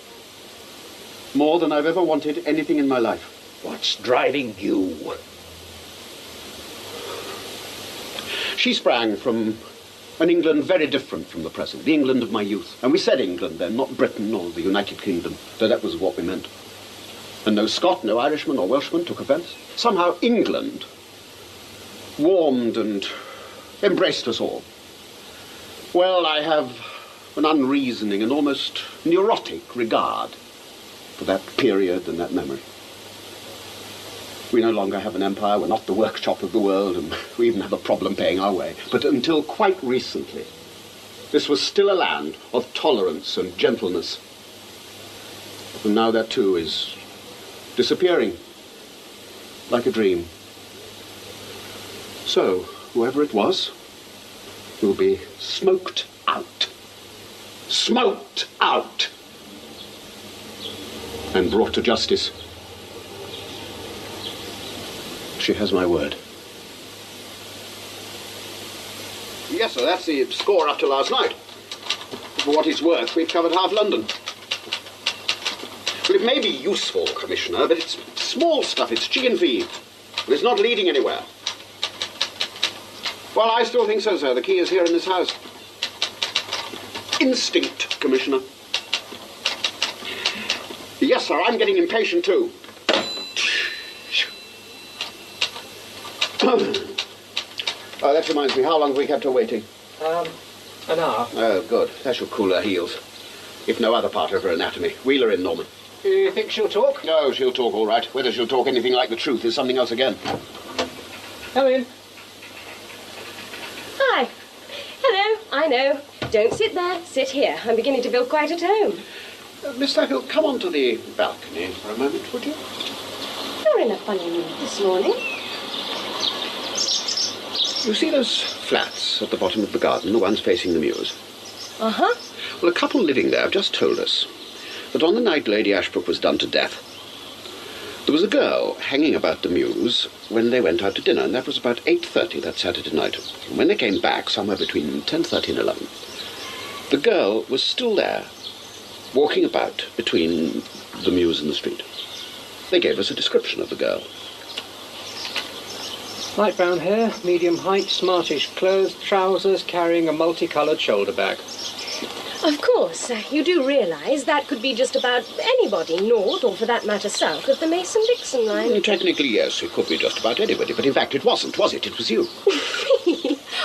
more than I've ever wanted anything in my life. What's driving you? She sprang from an England very different from the present, the England of my youth. And we said England then, not Britain or the United Kingdom, though that was what we meant. And no Scot, no Irishman or Welshman took offence. Somehow England warmed and embraced us all. Well, I have an unreasoning and almost neurotic regard for that period and that memory. We no longer have an empire, we're not the workshop of the world, and we even have a problem paying our way. But until quite recently, this was still a land of tolerance and gentleness. And now that too is disappearing, like a dream. So, whoever it was, will be smoked out. Smoked out! And brought to justice. She has my word. Yes, sir, that's the score up to last night. For what it's worth, we've covered half London. Well, it may be useful, Commissioner, but it's small stuff, it's chicken feed. And it's not leading anywhere. Well, I still think so, sir. The key is here in this house. Instinct, Commissioner. Yes, sir, I'm getting impatient too. Oh, that reminds me, how long have we kept her waiting? An hour. Oh, good. That shall cool her heels. If no other part of her anatomy. Wheel her in, Norman. You think she'll talk? No, she'll talk all right. Whether she'll talk anything like the truth is something else again. Come in. Hi. Hello. I know. Don't sit there. Sit here. I'm beginning to feel quite at home. Miss Thackel, come on to the balcony for a moment, would you? You're in a funny mood this morning. You see those flats at the bottom of the garden, the ones facing the mews? Uh-huh. Well, a couple living there have just told us that on the night Lady Ashbrook was done to death, there was a girl hanging about the mews when they went out to dinner, and that was about 8:30 that Saturday night. And when they came back, somewhere between 10:30 and 11, the girl was still there, walking about between the mews and the street. They gave us a description of the girl. Light brown hair, medium height, smartish clothes, trousers, carrying a multicoloured shoulder bag. Of course, you do realise that could be just about anybody north, or for that matter south, of the Mason-Dixon line. Technically, yes, it could be just about anybody, but in fact it wasn't, was it? It was you.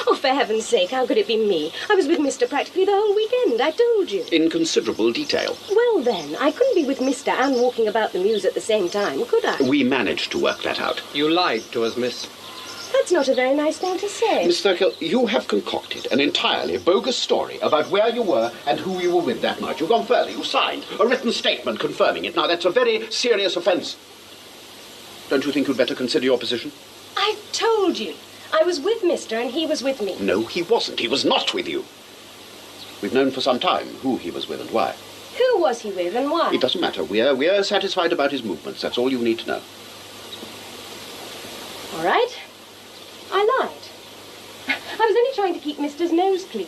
Oh, for heaven's sake, how could it be me? I was with Mr. practically the whole weekend, I told you. In considerable detail. Well then, I couldn't be with Mr. and walking about the Mews at the same time, could I? We managed to work that out. You lied to us, miss. That's not a very nice thing to say. Miss Thurkill, you have concocted an entirely bogus story about where you were and who you were with that night. You've gone further. You signed a written statement confirming it. Now, that's a very serious offence. Don't you think you'd better consider your position? I told you. I was with Mr. and he was with me. No, he wasn't. He was not with you. We've known for some time who he was with and why. Who was he with and why? It doesn't matter. We're satisfied about his movements. That's all you need to know. All right. I lied. I was only trying to keep Mr.'s nose clean.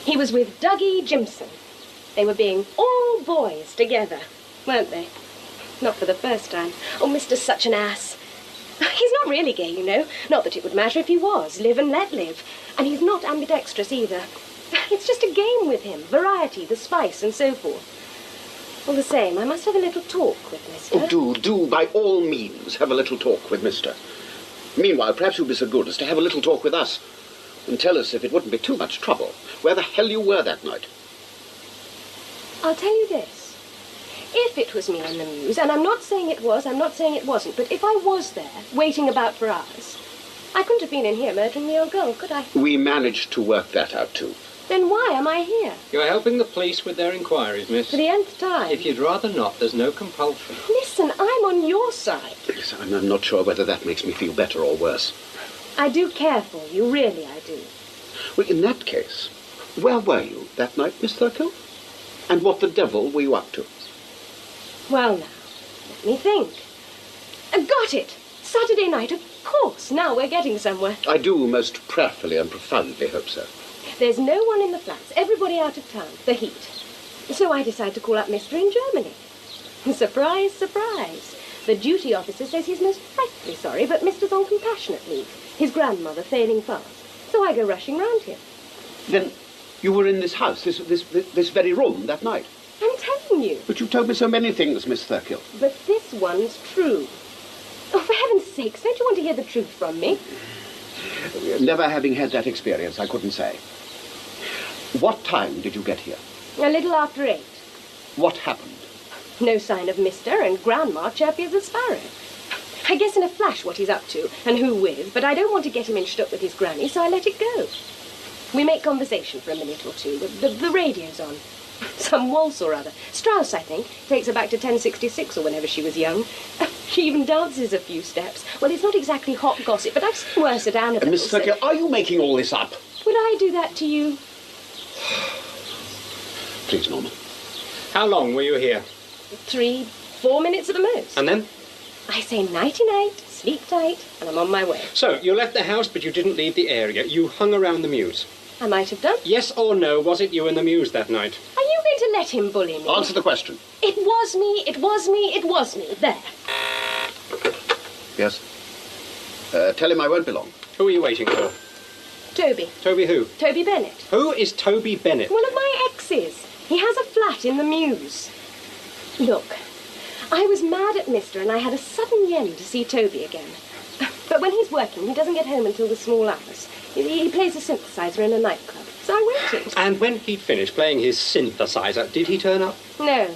He was with Dougie Jimson. They were being all boys together, weren't they? Not for the first time. Oh, Mr.'s such an ass. He's not really gay, you know. Not that it would matter if he was. Live and let live. And he's not ambidextrous either. It's just a game with him. Variety, the spice, and so forth. All the same, I must have a little talk with Mr. Oh, do, by all means, have a little talk with Mr. Meanwhile, perhaps you'd be so good as to have a little talk with us and tell us, if it wouldn't be too much trouble, where the hell you were that night. I'll tell you this. If it was me in the Mews, and I'm not saying it was, I'm not saying it wasn't, but if I was there, waiting about for hours, I couldn't have been in here murdering the old girl, could I? We managed to work that out, too. Then why am I here? You're helping the police with their inquiries, miss. For the nth time. If you'd rather not, there's no compulsion. Listen, I'm on your side. Yes, I'm not sure whether that makes me feel better or worse. I do care for you, really I do. Well, in that case, where were you that night, Miss Thurkill? And what the devil were you up to? Well, now, let me think. Got it! Saturday night, of course. Now we're getting somewhere. I do most prayerfully and profoundly hope so. There's no one in the flats, everybody out of town, the heat. So I decide to call up Mr. in Germany. Surprise, surprise. The duty officer says he's most frightfully sorry, but Mr's on compassionate leave, his grandmother failing fast. So I go rushing round here. Then you were in this house, this very room that night? I'm telling you. But you've told me so many things, Miss Thurkill. But this one's true. Oh, for heaven's sakes, don't you want to hear the truth from me? Never having had that experience, I couldn't say. What time did you get here? A little after 8. What happened? No sign of Mr. and Grandma chirpy as a sparrow. I guess in a flash what he's up to and who with, but I don't want to get him in shtuck with his granny, so I let it go. We make conversation for a minute or two. The radio's on. Some waltz or other. Strauss, I think. Takes her back to 1066 or whenever she was young. She even dances a few steps. Well, it's not exactly hot gossip, but I've seen worse at Annabelle. Miss Thurkill, are you making all this up? Would I do that to you? Please, Norman. How long were you here? 3, 4 minutes at the most. And then? I say nighty-night, sleep tight, and I'm on my way. So, you left the house, but you didn't leave the area. You hung around the Mews. I might have done. Yes or no, was it you in the Mews that night? Are you going to let him bully me? Answer the question. It was me, it was me, it was me. There. Yes? Tell him I won't be long. Who are you waiting for? Toby. Toby who? Toby Bennett. Who is Toby Bennett? One of my exes. He has a flat in the Mews. Look, I was mad at Mr. and I had a sudden yen to see Toby again. But when he's working, he doesn't get home until the small hours. He plays a synthesizer in a nightclub. So I waited. And when he'd finished playing his synthesizer, did he turn up? No.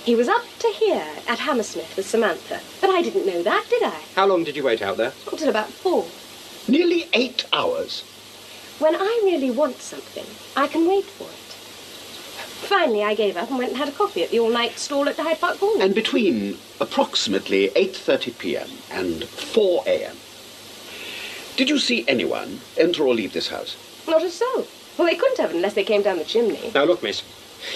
He was up to here at Hammersmith with Samantha. But I didn't know that, did I? How long did you wait out there? Until about 4. Nearly 8 hours. When I really want something, I can wait for it. Finally, I gave up and went and had a coffee at the all-night stall at the Hyde Park Hall. And between approximately 8:30 p.m. and 4 a.m., did you see anyone enter or leave this house? Not a soul. Well, they couldn't have unless they came down the chimney. Now, look, miss.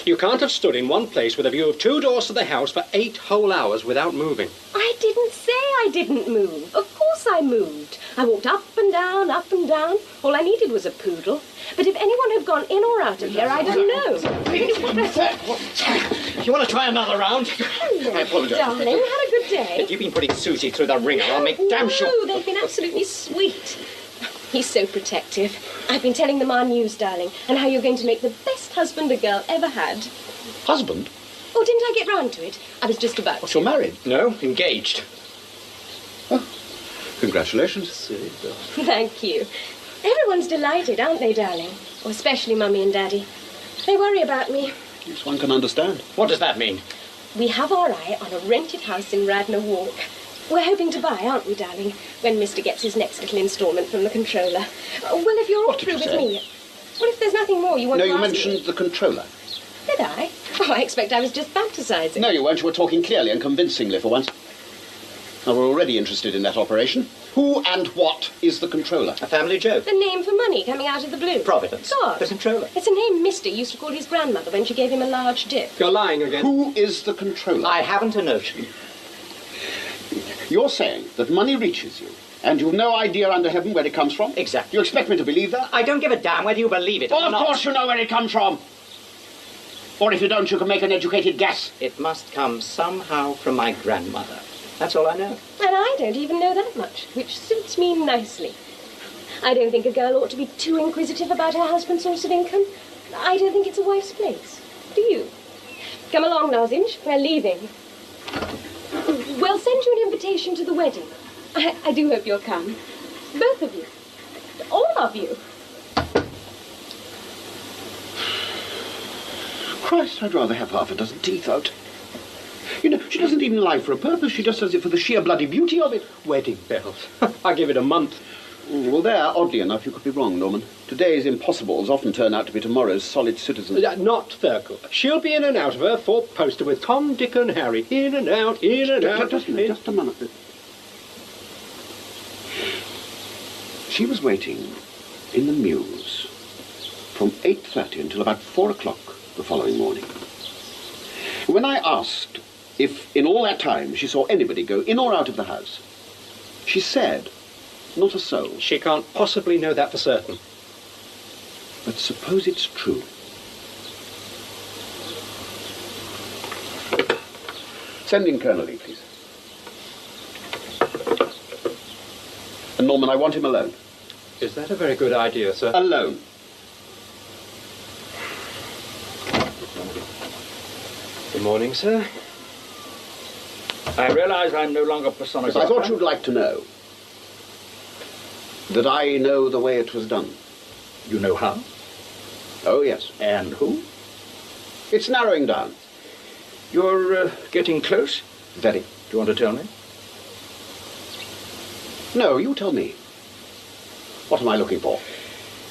You can't have stood in one place with a view of 2 doors to the house for 8 whole hours without moving. I didn't say I didn't move. Of course I moved. I walked up and down, up and down. All I needed was a poodle. But if anyone had gone in or out of here, I don't know. You want to try another round? Hello, I apologise. darling. Had a good day? If you've been putting Susie through the ringer, I'll make damn sure... No, they've been absolutely sweet. He's so protective. I've been telling them our news, darling, and how you're going to make the best husband a girl ever had. Husband? Oh, didn't I get round to it? I was just about What, you're married? No, engaged. Oh, congratulations. Thank you. Everyone's delighted, aren't they, darling? Oh, especially Mummy and Daddy. They worry about me. Yes, one can understand. What does that mean? We have our eye on a rented house in Radnor Walk. We're hoping to buy, aren't we, darling, when Mr. gets his next little instalment from the controller. Well, if you're all through with me... Well, if there's nothing more you want to ask me... No, you mentioned the controller. Did I? Oh, I expect I was just fantasizing. No, you weren't. You were talking clearly and convincingly for once. Now, we're already interested in that operation. Who and what is the controller? A family joke. The name for money coming out of the blue. Providence. God. The controller. It's a name Mister used to call his grandmother when she gave him a large dip. You're lying again. Who is the controller? I haven't a notion. You're saying that money reaches you, and you've no idea under heaven where it comes from? Exactly. You expect me to believe that? I don't give a damn whether you believe it or Well, not. of course you know where it comes from. Or if you don't, you can make an educated guess. It must come somehow from my grandmother. That's all I know. And I don't even know that much, which suits me nicely. I don't think a girl ought to be too inquisitive about her husband's source of income. I don't think it's a wife's place. Do you? Come along, Lozenge. We're leaving. We'll send you an invitation to the wedding. I do hope you'll come. Both of you. All of you. Christ, I'd rather have half a dozen teeth out. You know, she doesn't even lie for a purpose. She just does it for the sheer bloody beauty of it. Wedding bells. I give it a month. Well, there, oddly enough, you could be wrong, Norman. Today's impossibles often turn out to be tomorrow's solid citizens. Not Thurkel. She'll be in and out of her four-poster with Tom, Dick and Harry. In and out, in and out. Just a minute. She was waiting in the Mews from 8:30 until about 4 o'clock the following morning. When I asked if in all that time she saw anybody go in or out of the house, she said, not a soul. She can't possibly know that for certain. But suppose it's true. Send in Colonel Lee, please. And Norman, I want him alone. Is that a very good idea, sir? Alone. Good morning, sir. I realise I'm no longer personified. I thought you'd like to know that I know the way it was done. You know how? Oh, yes. And who? It's narrowing down. You're getting close? Very. Do you want to tell me? No, you tell me. What am I looking for?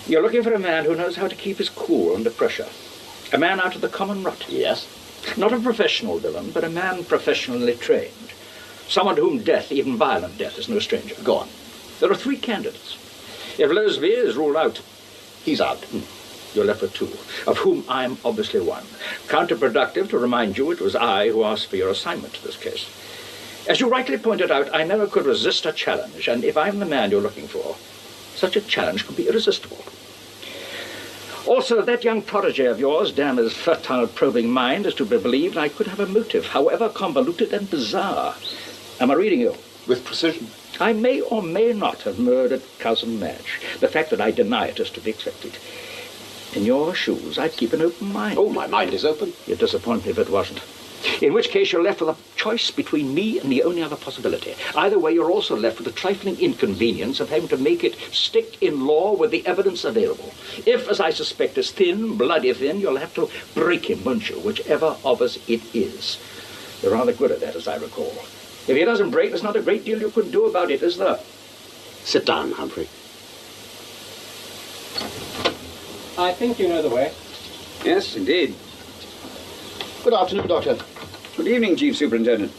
You're looking for a man who knows how to keep his cool under pressure. A man out of the common rut. Yes. Not a professional villain, but a man professionally trained. Someone to whom death, even violent death, is no stranger. Go on. There are 3 candidates. If Leslie is ruled out, he's out. You're left with 2, of whom I am obviously one. Counterproductive to remind you it was I who asked for your assignment to this case. As you rightly pointed out, I never could resist a challenge, and if I'm the man you're looking for, such a challenge could be irresistible. Also, that young protege of yours, damn his fertile, probing mind, is to be believed I could have a motive, however convoluted and bizarre. Am I reading you? With precision. I may or may not have murdered Cousin Madge. The fact that I deny it is to be expected. In your shoes, I'd keep an open mind. Oh, my mind is open. You'd disappoint me if it wasn't. In which case, you're left with a choice between me and the only other possibility. Either way, you're also left with the trifling inconvenience of having to make it stick in law with the evidence available. If, as I suspect, is thin, bloody thin, you'll have to break him, won't you, whichever of us it is. You're rather good at that, as I recall. If he doesn't break, there's not a great deal you can do about it, is there? Sit down, Humphrey. I think you know the way. Yes, indeed. Good afternoon, Doctor. Good evening, Chief Superintendent.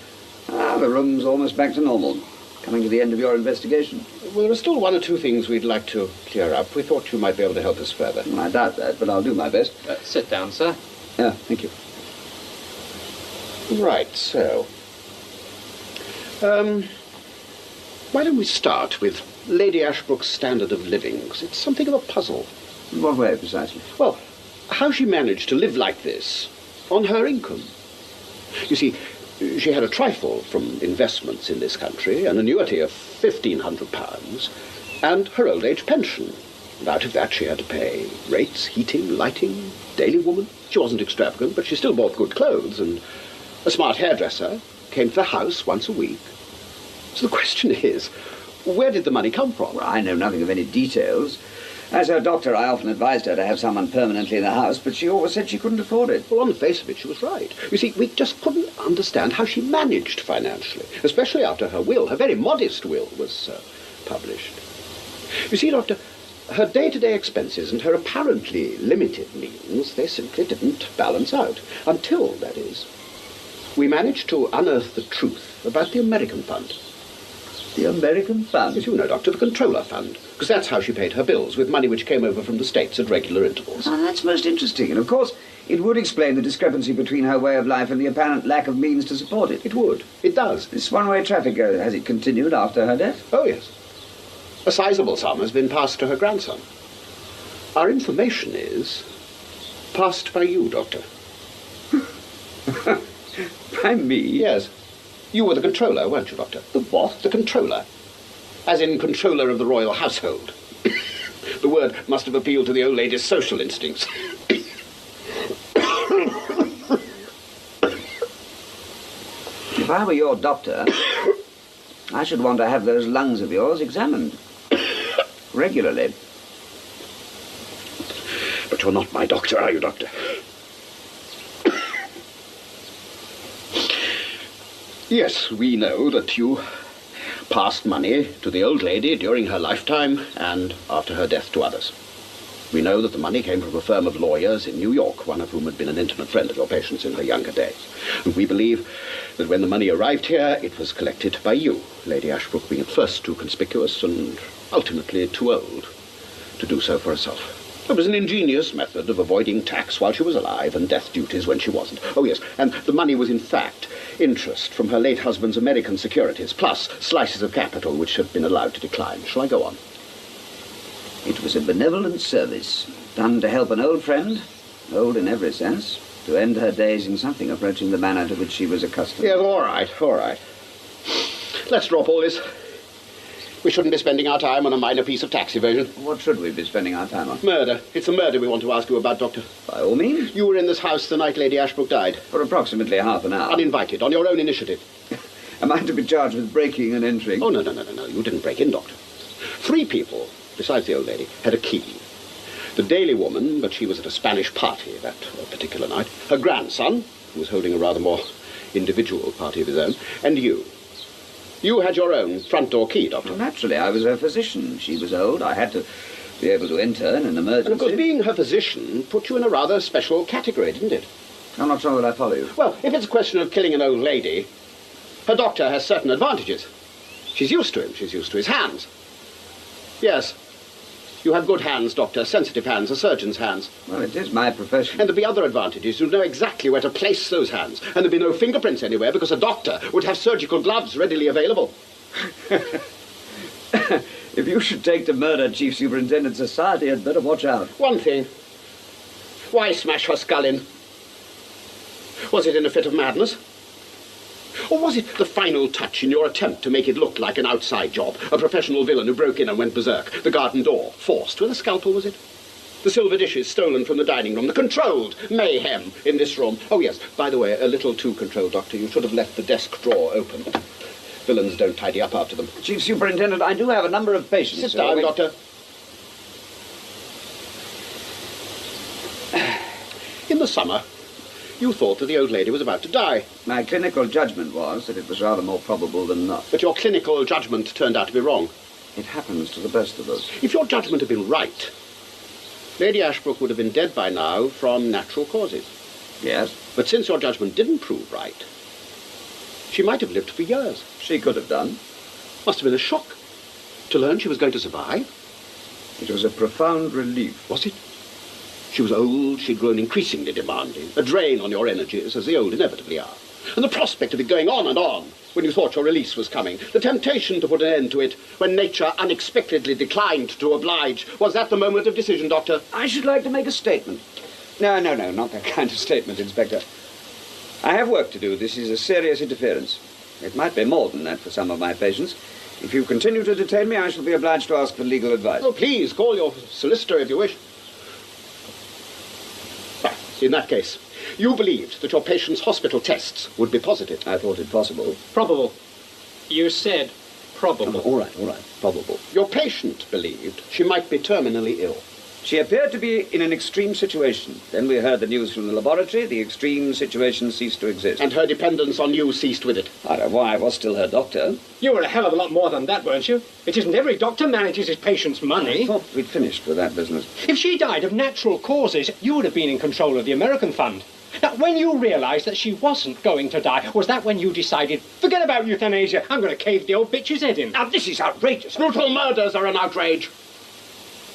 The room's almost back to normal. Coming to the end of your investigation. Well, there are still 1 or 2 things we'd like to clear up. We thought you might be able to help us further. I doubt that, but I'll do my best. Sit down, sir. Yeah, thank you. Right, so... why don't we start with Lady Ashbrook's standard of living? 'Cause it's something of a puzzle. In what way, precisely? Well, how she managed to live like this on her income. You see, she had a trifle from investments in this country, an annuity of £1,500, and her old age pension. And out of that she had to pay rates, heating, lighting, daily woman. She wasn't extravagant, but she still bought good clothes, and a smart hairdresser came to the house once a week. So the question is, where did the money come from? Well, I know nothing of any details. As her doctor, I often advised her to have someone permanently in the house, but she always said she couldn't afford it. Well, on the face of it, she was right. You see, we just couldn't understand how she managed financially, especially after her will, her very modest will, was published. You see, Doctor, her day-to-day expenses and her apparently limited means, they simply didn't balance out. Until, that is, we managed to unearth the truth about the American fund. The American fund? Yes, you know, Doctor, the controller fund. Because that's how she paid her bills, with money which came over from the States at regular intervals. Ah, that's most interesting. And, of course, it would explain the discrepancy between her way of life and the apparent lack of means to support it. It would. It does. This one-way traffic, has it continued after her death? Oh, yes. A sizable sum has been passed to her grandson. Our information is passed by you, Doctor. By me? Yes. You were the controller, weren't you, Doctor? The what? The controller. As in controller of the royal household. The word must have appealed to the old lady's social instincts. If I were your doctor, I should want to have those lungs of yours examined. Regularly. But you're not my doctor, are you, Doctor? Yes, we know that you passed money to the old lady during her lifetime and after her death to others. We know that the money came from a firm of lawyers in New York, one of whom had been an intimate friend of your patient's in her younger days. And we believe that when the money arrived here, it was collected by you, Lady Ashbrook being at first too conspicuous and ultimately too old to do so for herself. It was an ingenious method of avoiding tax while she was alive and death duties when she wasn't. Oh, yes, and the money was, in fact, interest from her late husband's American securities, plus slices of capital which had been allowed to decline. Shall I go on? It was a benevolent service, done to help an old friend, old in every sense, to end her days in something approaching the manner to which she was accustomed. Yes, all right, all right. Let's drop all this. We shouldn't be spending our time on a minor piece of tax evasion. What should we be spending our time on? Murder. It's the murder we want to ask you about, Doctor. By all means. You were in this house the night Lady Ashbrook died. For approximately half an hour. Uninvited, on your own initiative. Am I to be charged with breaking and entering? Oh, no. You didn't break in, Doctor. 3 people, besides the old lady, had a key. The daily woman, but she was at a Spanish party that particular night. Her grandson, who was holding a rather more individual party of his own, and you. You had your own front door key, Doctor. Well, naturally, I was her physician. She was old. I had to be able to enter in an emergency. And of course, being her physician put you in a rather special category, didn't it? I'm not sure that I follow you. Well, if it's a question of killing an old lady, her doctor has certain advantages. She's used to him. She's used to his hands. Yes. You have good hands, Doctor, sensitive hands, a surgeon's hands. Well, it is my profession. And there'd be other advantages. You'd know exactly where to place those hands. And there'd be no fingerprints anywhere because a doctor would have surgical gloves readily available. If you should take to murder Chief Superintendent Society, I'd better watch out. One thing. Why smash her skull in? Was it in a fit of madness? Or was it the final touch in your attempt to make it look like an outside job? A professional villain who broke in and went berserk. The garden door forced with a scalpel, was it? The silver dishes stolen from the dining room. The controlled mayhem in this room. Oh, yes, by the way, a little too controlled, Doctor. You should have left the desk drawer open. Villains don't tidy up after them. Chief Superintendent, I do have a number of patients. Sit down, Doctor. In the summer, you thought that the old lady was about to die. My clinical judgment was that it was rather more probable than not. But your clinical judgment turned out to be wrong. It happens to the best of us. If your judgment had been right, Lady Ashbrook would have been dead by now from natural causes. Yes. But since your judgment didn't prove right, she might have lived for years. She could have done. Must have been a shock to learn she was going to survive. It was a profound relief. Was it? She was old, she'd grown increasingly demanding, a drain on your energies, as the old inevitably are. And the prospect of it going on and on, when you thought your release was coming, the temptation to put an end to it, when nature unexpectedly declined to oblige, was that the moment of decision, Doctor? I should like to make a statement. No, not that kind of statement, Inspector. I have work to do. This is a serious interference. It might be more than that for some of my patients. If you continue to detain me, I shall be obliged to ask for legal advice. Oh, please, call your solicitor if you wish. In that case, you believed that your patient's hospital tests would be positive. I thought it possible. Probable. You said probable. All right. Probable. Your patient believed she might be terminally ill. She appeared to be in an extreme situation. Then we heard the news from the laboratory. The extreme situation ceased to exist. And her dependence on you ceased with it. I don't know why. I was still her doctor. You were a hell of a lot more than that, weren't you? It isn't every doctor manages his patient's money. I thought we'd finished with that business. If she died of natural causes, you would have been in control of the American fund. Now, when you realised that she wasn't going to die, was that when you decided, forget about euthanasia, I'm going to cave the old bitch's head in? Now, this is outrageous. Brutal murders are an outrage.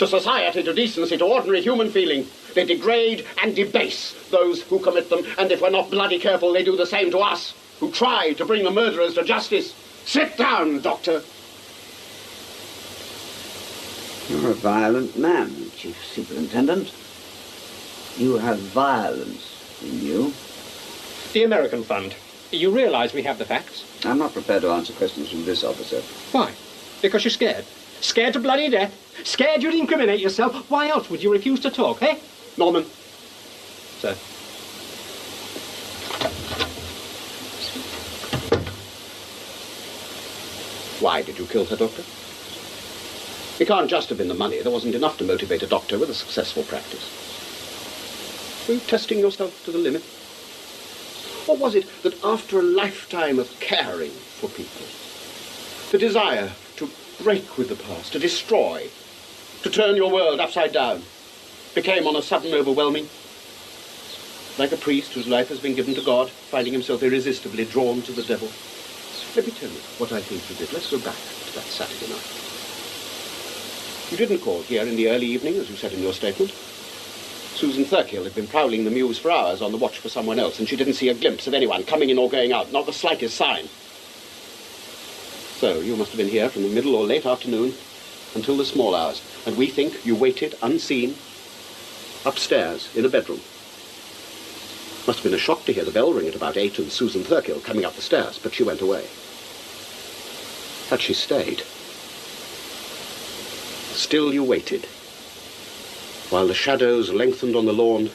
To society, to decency, to ordinary human feeling. They degrade and debase those who commit them, and if we're not bloody careful, they do the same to us, who try to bring the murderers to justice. Sit down, Doctor. You're a violent man, Chief Superintendent. You have violence in you. The American fund. You realise we have the facts? I'm not prepared to answer questions from this officer. Why? Because you're scared? Scared to bloody death? Scared you'd incriminate yourself? Why else would you refuse to talk, eh? Norman. Sir. Why did you kill her, Doctor? It can't just have been the money. There wasn't enough to motivate a doctor with a successful practice. Were you testing yourself to the limit? Or was it that after a lifetime of caring for people, the desire to break with the past, to destroy, to turn your world upside down, became on a sudden overwhelming? Like a priest whose life has been given to God, finding himself irresistibly drawn to the devil. Let me tell you what I think you did. Let's go back to that Saturday night. You didn't call here in the early evening, as you said in your statement. Susan Thurkill had been prowling the mews for hours on the watch for someone else, and she didn't see a glimpse of anyone coming in or going out, not the slightest sign. So you must have been here from the middle or late afternoon until the small hours, and we think you waited unseen upstairs in a bedroom. Must have been a shock to hear the bell ring at about 8 and Susan Thurkill coming up the stairs, but she went away. Had she stayed, still you waited, while the shadows lengthened on the lawn,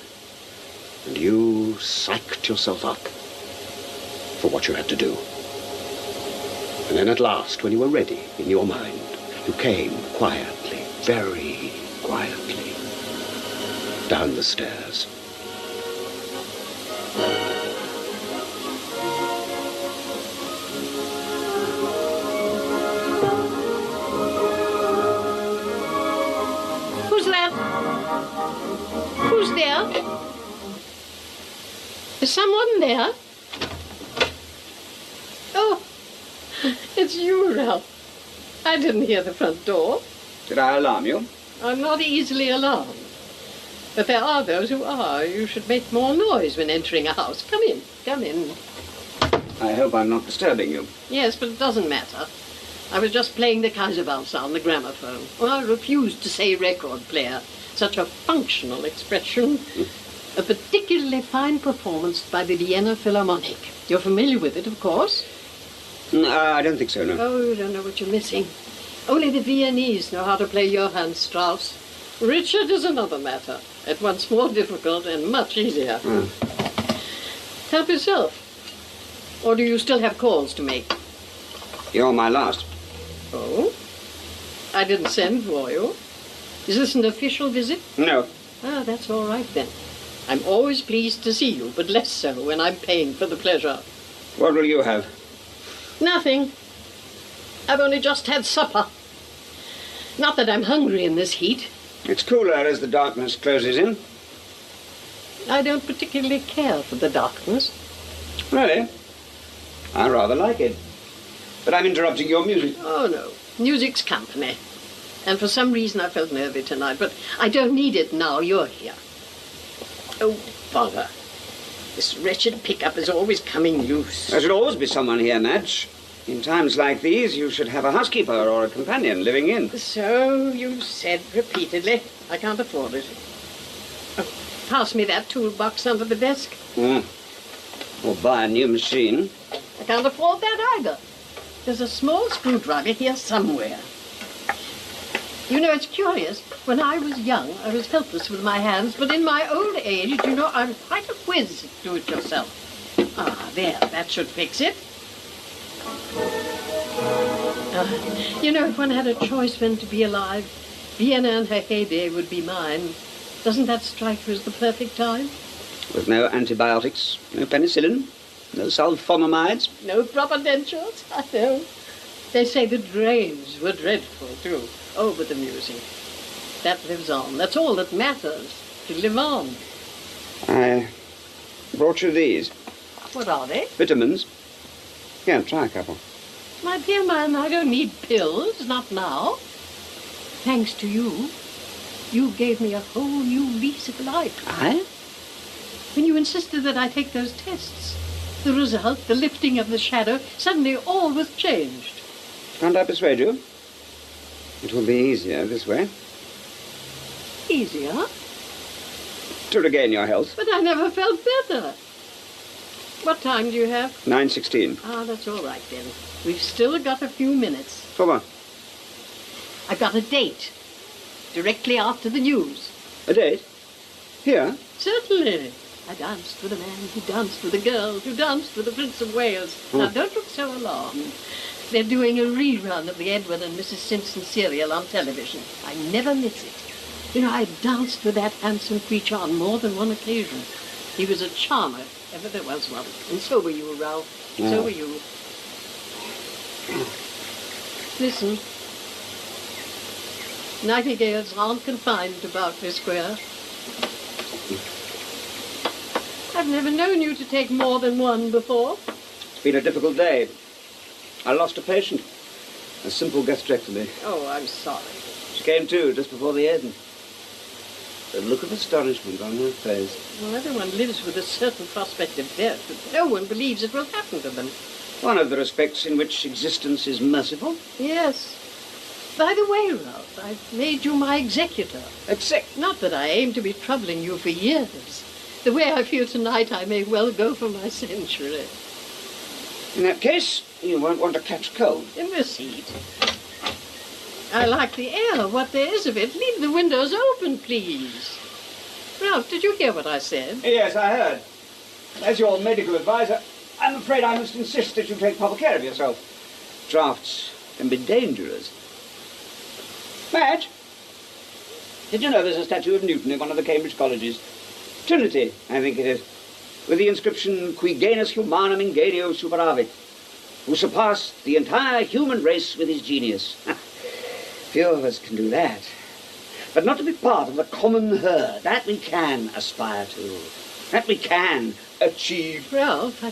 and you psyched yourself up for what you had to do. And then at last, when you were ready in your mind, you came quietly, very quietly, down the stairs. Who's there? Who's there? Is someone there? Oh, it's you, Ralph. I didn't hear the front door. Did I alarm you? I'm not easily alarmed. But there are those who are. You should make more noise when entering a house. Come in, come in. I hope I'm not disturbing you. Yes, but it doesn't matter. I was just playing the Kaiserwalzer on the gramophone. Well, I refused to say record player. Such a functional expression. A particularly fine performance by the Vienna Philharmonic. You're familiar with it, of course? I don't think so, no. Oh, you don't know what you're missing. Only the Viennese know how to play Johann Strauss. Richard is another matter. At once more difficult and much easier. Help yourself. Or do you still have calls to make? You're my last. Oh? I didn't send for you. Is this an official visit? No. Ah, that's all right then. I'm always pleased to see you, but less so when I'm paying for the pleasure. What will you have? Nothing. I've only just had supper. Not that I'm hungry in this heat. It's cooler as the darkness closes in. I don't particularly care for the darkness. Really? I rather like it. But I'm interrupting your music. Oh, no. Music's company. And for some reason I felt nervy tonight, but I don't need it now you're here. Oh, bother. This wretched pickup is always coming loose. There should always be someone here, Madge. In times like these, you should have a housekeeper or a companion living in. So you've said repeatedly. I can't afford it. Oh, pass me that toolbox under the desk. Or buy a new machine. I can't afford that either. There's a small screwdriver here somewhere. You know, it's curious. When I was young, I was helpless with my hands, but in my old age, you know, I'm quite a whiz at do-it-yourself. Ah, there, that should fix it. You know, if one had a choice when to be alive, Vienna and her heyday would be mine. Doesn't that strike you as the perfect time? With no antibiotics, no penicillin, no sulfonamides. No proper dentures, I know. They say the drains were dreadful, too. Oh, but the music. That lives on. That's all that matters, to live on. I brought you these. What are they? Vitamins. Here, try a couple. My dear man, I don't need pills, not now. Thanks to you, you gave me a whole new lease of life. I? When you insisted that I take those tests, the result, the lifting of the shadow, suddenly all was changed. Can't I persuade you? It will be easier this way. Easier? To regain your health. But I never felt better. What time do you have? 9:16. Ah, that's all right, then. We've still got a few minutes. For what? I've got a date. Directly after the news. A date? Here? Certainly. I danced with a man who danced with a girl who danced with the Prince of Wales. Now, don't look so alarmed. They're doing a rerun of the Edward and Mrs. Simpson serial on television. I never miss it. You know, I danced with that handsome creature on more than one occasion. He was a charmer, if ever there was one. And so were you, Ralph. Yeah. So were you. Listen. Nightingales aren't confined to Berkeley Square. I've never known you to take more than one before. It's been a difficult day. I lost a patient. A simple gastrectomy. Oh, I'm sorry. She came to just before the end. The look of astonishment on her face. Well, everyone lives with a certain prospect of death, but no one believes it will happen to them. One of the respects in which existence is merciful. Yes. By the way, Ralph, I've made you my executor. Not that I aim to be troubling you for years. The way I feel tonight, I may well go for my century. In that case, you won't want to catch cold. In this heat. I like the air, what there is of it. Leave the windows open, please. Ralph, did you hear what I said? Yes, I heard. As your medical advisor, I'm afraid I must insist that you take proper care of yourself. Drafts can be dangerous. Madge, did you know there's a statue of Newton in one of the Cambridge colleges? Trinity, I think it is, with the inscription, Qui genus humanum ingenio superavit, who surpassed the entire human race with his genius. Few of us can do that. But not to be part of the common herd, that we can aspire to, that we can achieve. Ralph,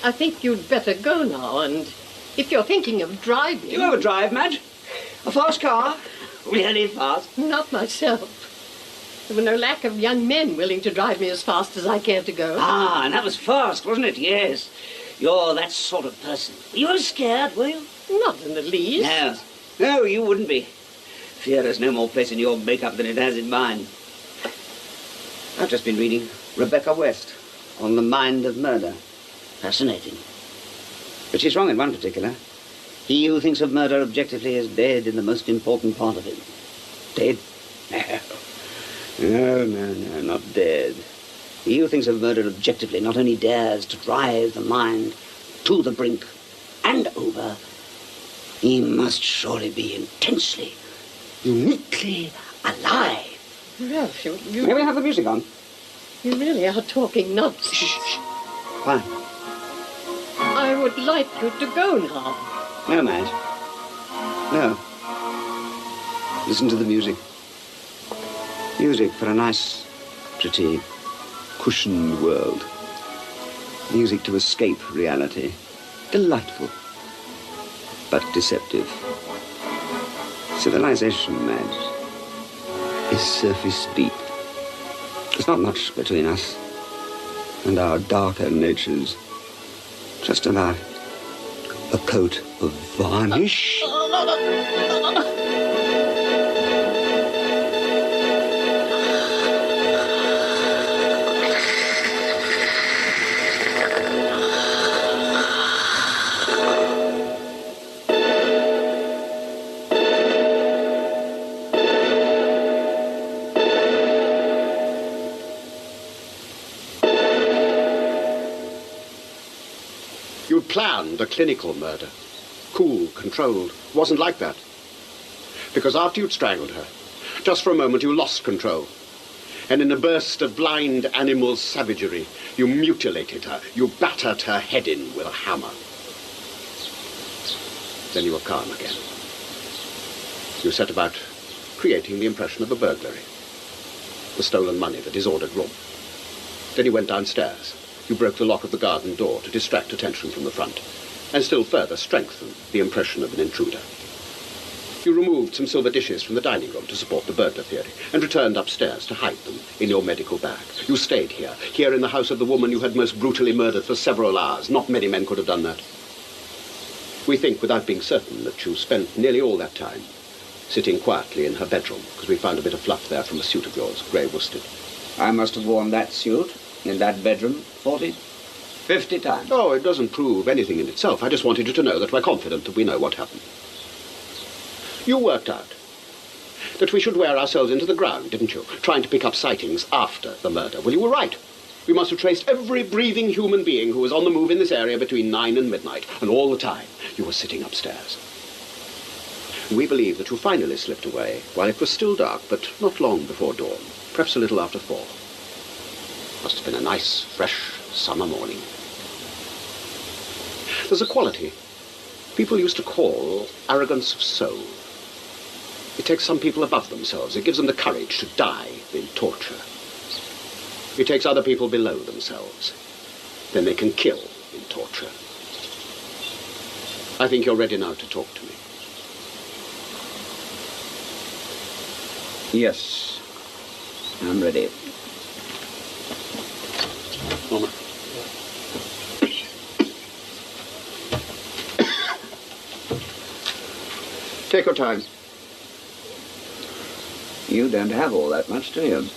I think you'd better go now, and if you're thinking of driving... Do you ever drive, Madge? A fast car? Really fast? Not myself. There were no lack of young men willing to drive me as fast as I cared to go. Ah, and that was fast, wasn't it? Yes. You're that sort of person. You were scared, were you? Not in the least. No. No, you wouldn't be. Fear has no more place in your make-up than it has in mine. I've just been reading Rebecca West on the mind of murder. Fascinating. But she's wrong in one particular. He who thinks of murder objectively is dead in the most important part of it. Dead? No, not dead. He who thinks of murder objectively not only dares to drive the mind to the brink and over, he must surely be intensely, uniquely alive. Ralph, you... May we have the music on? You really are talking nonsense. Shh. Why? I would like you to go now. No, Madge. No. Listen to the music. Music for a nice, pretty, cushioned world. Music to escape reality. Delightful, but deceptive. Civilization, Madge, is surface deep. There's not much between us and our darker natures. Just about a coat of varnish. You'd planned a clinical murder. Cool, controlled. Wasn't like that. Because after you'd strangled her, just for a moment you lost control. And in a burst of blind animal savagery, you mutilated her. You battered her head in with a hammer. Then you were calm again. You set about creating the impression of a burglary. The stolen money, the disordered room. Then you went downstairs. You broke the lock of the garden door to distract attention from the front, and still further strengthen the impression of an intruder. You removed some silver dishes from the dining room to support the burglar theory, and returned upstairs to hide them in your medical bag. You stayed here in the house of the woman you had most brutally murdered for several hours. Not many men could have done that. We think, without being certain, that you spent nearly all that time sitting quietly in her bedroom, because we found a bit of fluff there from a suit of yours, grey worsted. I must have worn that suit in that bedroom 40, 50 times. Oh, it doesn't prove anything in itself. I just wanted you to know that we're confident that we know what happened. You worked out that we should wear ourselves into the ground, didn't you? Trying to pick up sightings after the murder. Well, you were right. We must have traced every breathing human being who was on the move in this area between 9 and midnight. And all the time, you were sitting upstairs. We believe that you finally slipped away while it was still dark, but not long before dawn. Perhaps a little after 4. Must have been a nice, fresh summer morning. There's a quality people used to call arrogance of soul. It takes some people above themselves. It gives them the courage to die in torture. It takes other people below themselves. Then they can kill in torture. I think you're ready now to talk to me. Yes, I'm ready. Moment. Take your time. You don't have all that much, do you?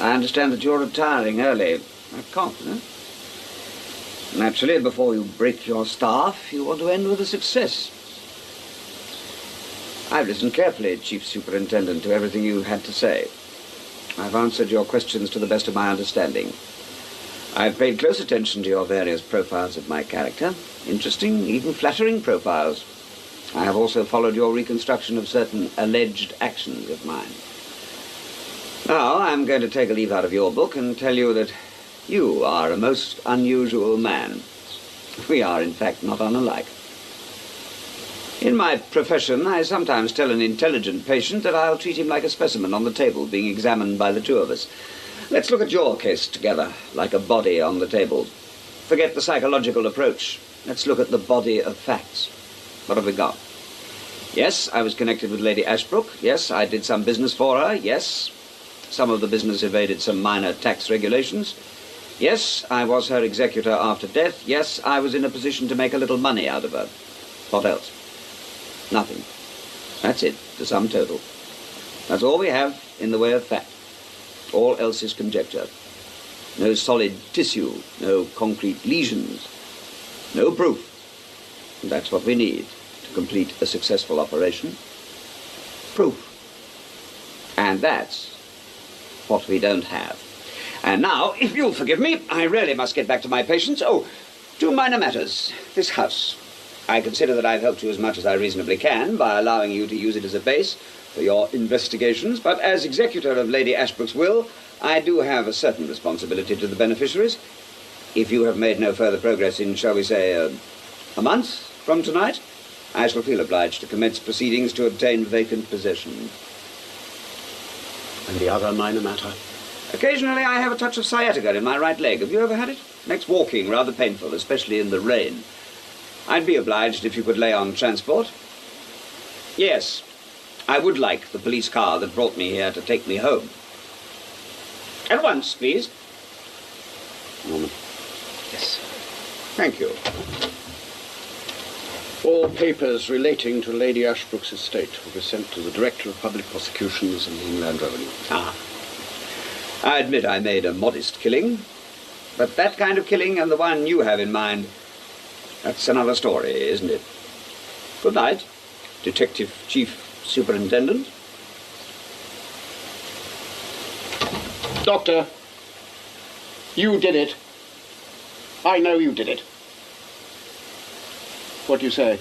I understand that you're retiring early. I can't, no? Naturally, before you break your staff, you want to end with a success. I've listened carefully, Chief Superintendent, to everything you had to say. I've answered your questions to the best of my understanding. I've paid close attention to your various profiles of my character. Interesting, even flattering profiles. I have also followed your reconstruction of certain alleged actions of mine. Now, I'm going to take a leaf out of your book and tell you that you are a most unusual man. We are, in fact, not unlike. In my profession, I sometimes tell an intelligent patient that I'll treat him like a specimen on the table being examined by the two of us. Let's look at your case together, like a body on the table. Forget the psychological approach. Let's look at the body of facts. What have we got? Yes, I was connected with Lady Ashbrook. Yes, I did some business for her. Yes, some of the business evaded some minor tax regulations. Yes, I was her executor after death. Yes, I was in a position to make a little money out of her. What else? Nothing. That's it, the sum total. That's all we have in the way of fact. All else is conjecture. No solid tissue, no concrete lesions, no proof. And that's what we need to complete a successful operation. Proof. And that's what we don't have. And now, if you'll forgive me, I really must get back to my patients. Oh, 2 minor matters. This house. I consider that I've helped you as much as I reasonably can by allowing you to use it as a base for your investigations, but as executor of Lady Ashbrook's will, I do have a certain responsibility to the beneficiaries. If you have made no further progress in, shall we say, a month from tonight, I shall feel obliged to commence proceedings to obtain vacant possession. And the other minor matter? Occasionally I have a touch of sciatica in my right leg. Have you ever had it? Makes walking rather painful, especially in the rain. I'd be obliged if you could lay on transport. Yes, I would like the police car that brought me here to take me home. At once, please. A moment. Yes. Thank you. All papers relating to Lady Ashbrook's estate will be sent to the Director of Public Prosecutions and the Inland Revenue. Ah. I admit I made a modest killing, but that kind of killing and the one you have in mind, that's another story, isn't it? Good night, Detective Chief Superintendent. Doctor, you did it. I know you did it. What do you say?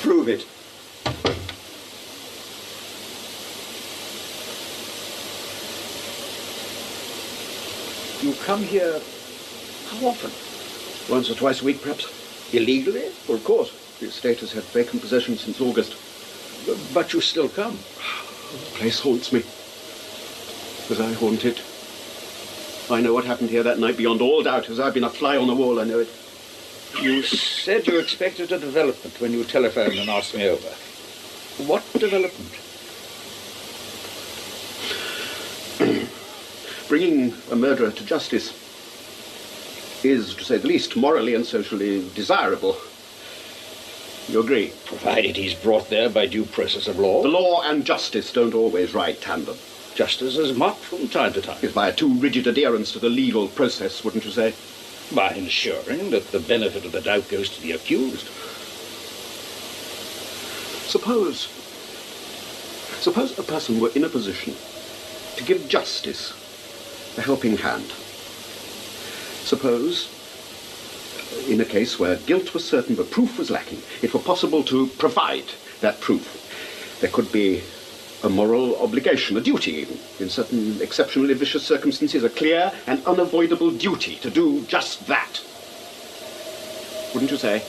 Prove it. You come here how often? Once or twice a week, perhaps. Illegally? Well, of course. The estate has had vacant possession since August. But you still come. The place haunts me. As I haunt it. I know what happened here that night beyond all doubt. As I've been a fly on the wall, I know it. You said you expected a development when you telephoned and asked me over. What development? Bringing a murderer to justice is, to say the least, morally and socially desirable. You agree? Provided he's brought there by due process of law. The law and justice don't always ride tandem. Justice is mocked from time to time. It's by a too rigid adherence to the legal process, wouldn't you say? By ensuring that the benefit of the doubt goes to the accused. Suppose a person were in a position to give justice a helping hand. Suppose, in a case where guilt was certain but proof was lacking, it were possible to provide that proof. There could be a moral obligation, a duty even, in certain exceptionally vicious circumstances, a clear and unavoidable duty to do just that. Wouldn't you say?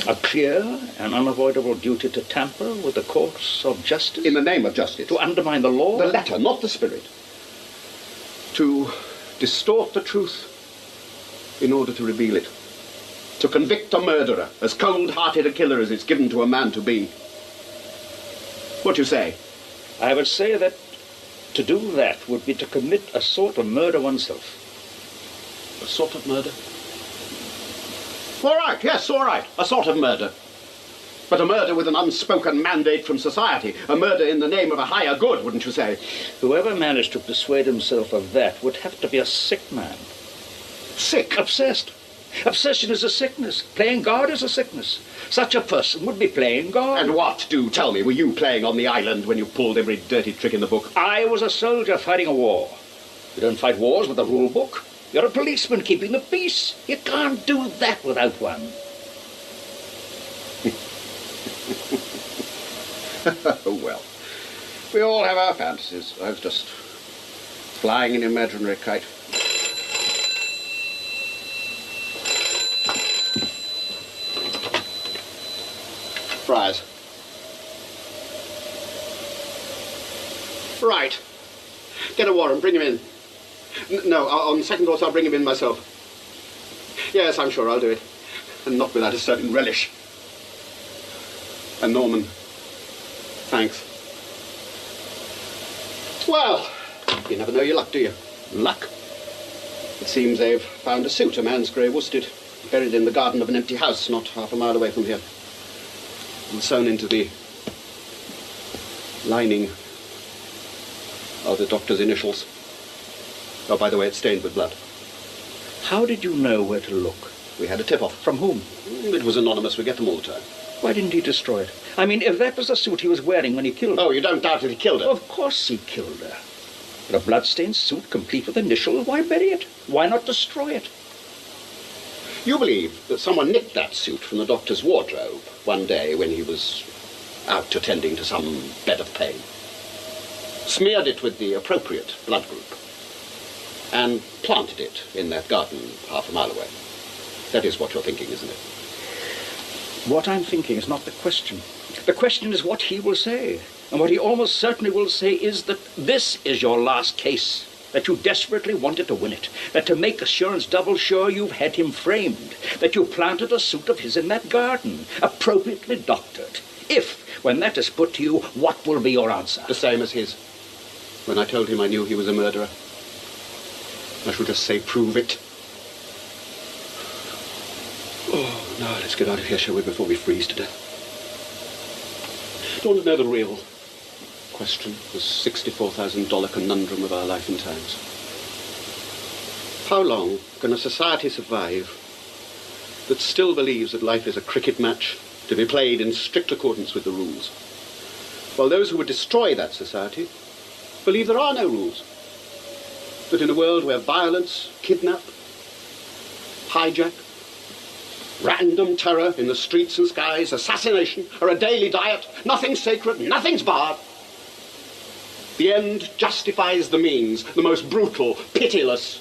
A clear and unavoidable duty to tamper with the course of justice? In the name of justice. To undermine the law? The letter, not the spirit. To distort the truth in order to reveal it. To convict a murderer, as cold-hearted a killer as it's given to a man to be. What do you say? I would say that to do that would be to commit a sort of murder oneself. A sort of murder? All right, yes, all right. A sort of murder. But a murder with an unspoken mandate from society. A murder in the name of a higher good, wouldn't you say? Whoever managed to persuade himself of that would have to be a sick man. Sick? Obsessed. Obsession is a sickness. Playing God is a sickness. Such a person would be playing God. And what, do tell me, were you playing on the island when you pulled every dirty trick in the book? I was a soldier fighting a war. You don't fight wars with a rule book. You're a policeman keeping the peace. You can't do that without one. Well, we all have our fantasies. I was just flying an imaginary kite. Fries. Right. Get a warrant, bring him in. No, on second thoughts, I'll bring him in myself. Yes, I'm sure I'll do it. And not without a certain relish. And Norman, thanks. Well, you never know your luck, do you? Luck? It seems they've found a suit, a man's grey worsted, buried in the garden of an empty house not half a mile away from here. And sewn into the lining are the doctor's initials. Oh, by the way, it's stained with blood. How did you know where to look? We had a tip-off. From whom? It was anonymous. We get them all the time. Why didn't he destroy it? I mean, if that was the suit he was wearing when he killed her. Oh, you don't doubt that he killed her? Of course he killed her. But a blood-stained suit complete with initials, why bury it? Why not destroy it? You believe that someone nicked that suit from the doctor's wardrobe one day when he was out attending to some bed of pain, smeared it with the appropriate blood group, and planted it in that garden half a mile away. That is what you're thinking, isn't it? What I'm thinking is not the question. The question is what he will say. And what he almost certainly will say is that this is your last case, that you desperately wanted to win it, that to make assurance double sure you've had him framed, that you planted a suit of his in that garden, appropriately doctored. If, when that is put to you, what will be your answer? The same as his. When I told him I knew he was a murderer, I shall just say, prove it. Oh, now let's get out of here, shall we, before we freeze to death. Do you want to know the real question, the $64,000 conundrum of our life and times? How long can a society survive that still believes that life is a cricket match to be played in strict accordance with the rules, while those who would destroy that society believe there are no rules, that in a world where violence, kidnap, hijack, random terror in the streets and skies, assassination are a daily diet, nothing's sacred, nothing's barred. The end justifies the means, the most brutal, pitiless,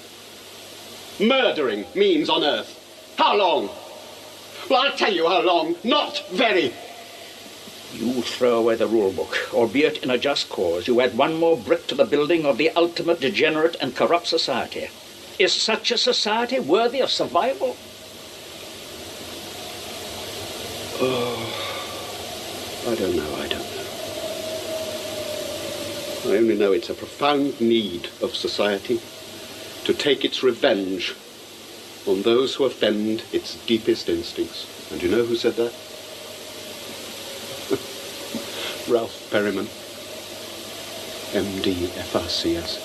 murdering means on earth. How long? Well, I'll tell you how long. Not very. You throw away the rule book, albeit in a just cause. You add one more brick to the building of the ultimate degenerate and corrupt society. Is such a society worthy of survival? Oh, I don't know. I only know it's a profound need of society to take its revenge on those who offend its deepest instincts. And you know who said that? Ralph Perryman, MD, FRCS.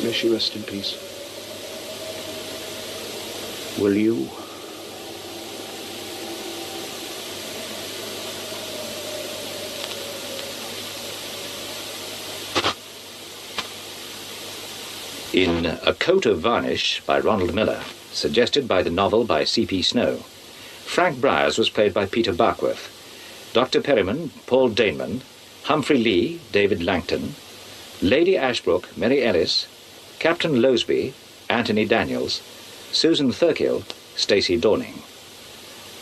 May she rest in peace. Will you? In A Coat of Varnish by Ronald Miller, suggested by the novel by C.P. Snow, Frank Briers was played by Peter Barkworth, Dr. Perryman, Paul Daneman, Humphrey Lee, David Langton, Lady Ashbrook, Mary Ellis, Captain Loseby, Anthony Daniels, Susan Thurkill, Stacey Dorning.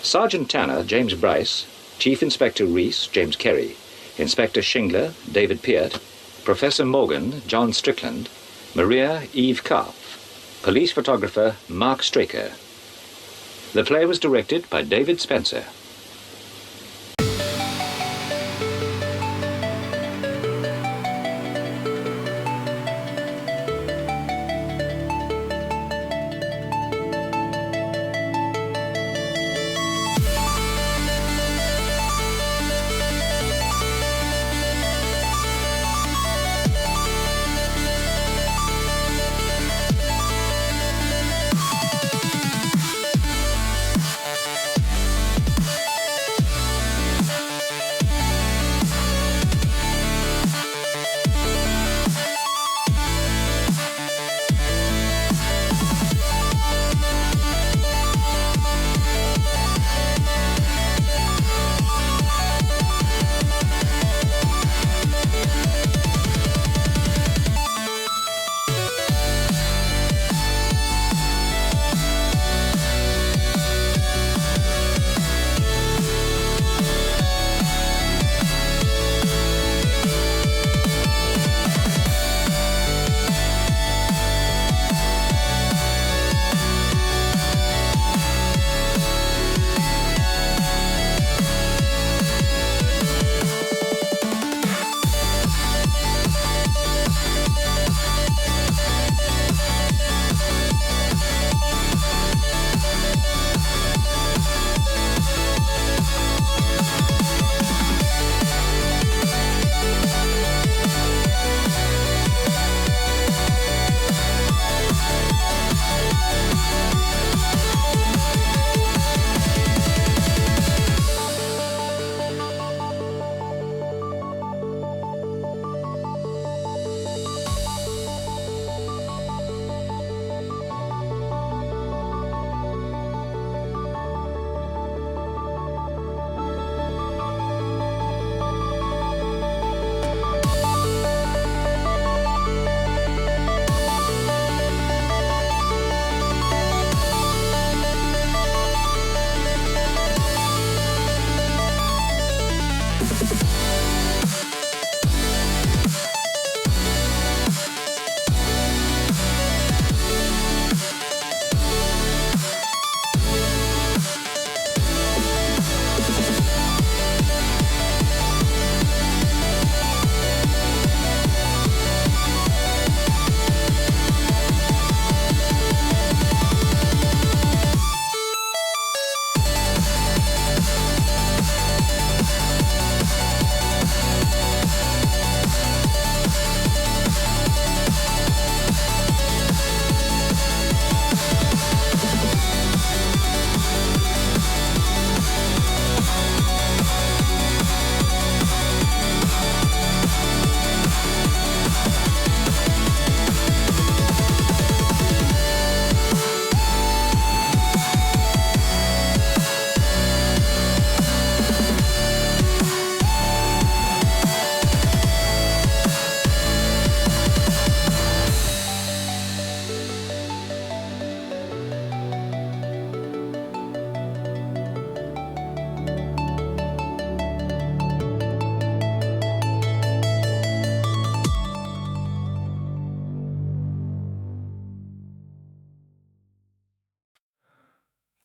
Sergeant Tanner, James Bryce, Chief Inspector Reese, James Kerry, Inspector Shingler, David Peart, Professor Morgan, John Strickland, Maria Eve Karpf, police photographer Mark Straker. The play was directed by David Spencer.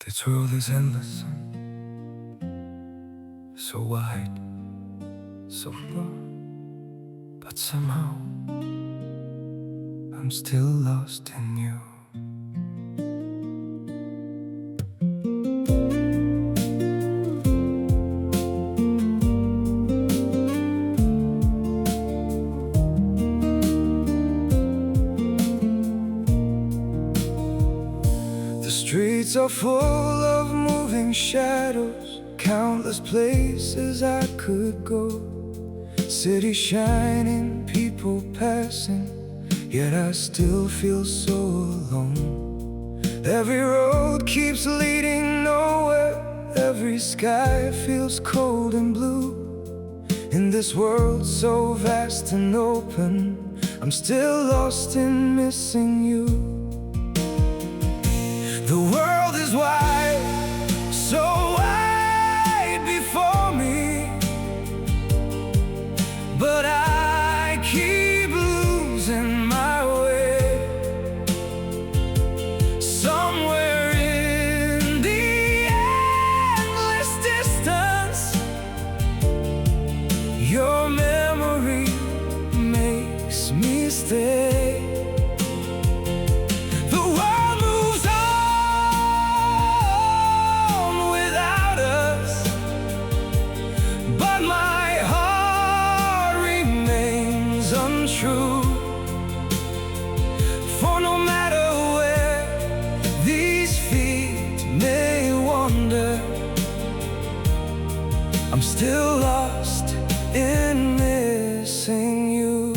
This world is endless, so wide, so far, but somehow I'm still lost in you. The streets are full of moving shadows, countless places I could go. City shining, people passing, yet I still feel so alone. Every road keeps leading nowhere, every sky feels cold and blue. In this world so vast and open, I'm still lost in missing you. The world is wide, so wide before me, but I keep losing my way. Somewhere in the endless distance, your memory makes me stay. The world moves on without us, but my heart remains untrue. For no matter where these feet may wander, I'm still lost in missing you.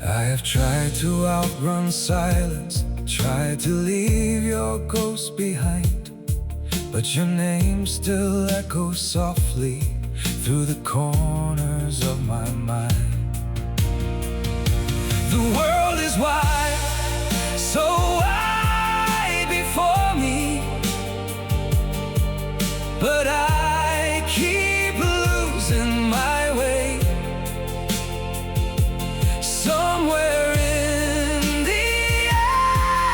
I have tried to outrun silence, tried to leave your ghost behind, but your name still echoes softly through the corners of my mind. The world is wide, so wide before me, but I keep losing my way. Somewhere in the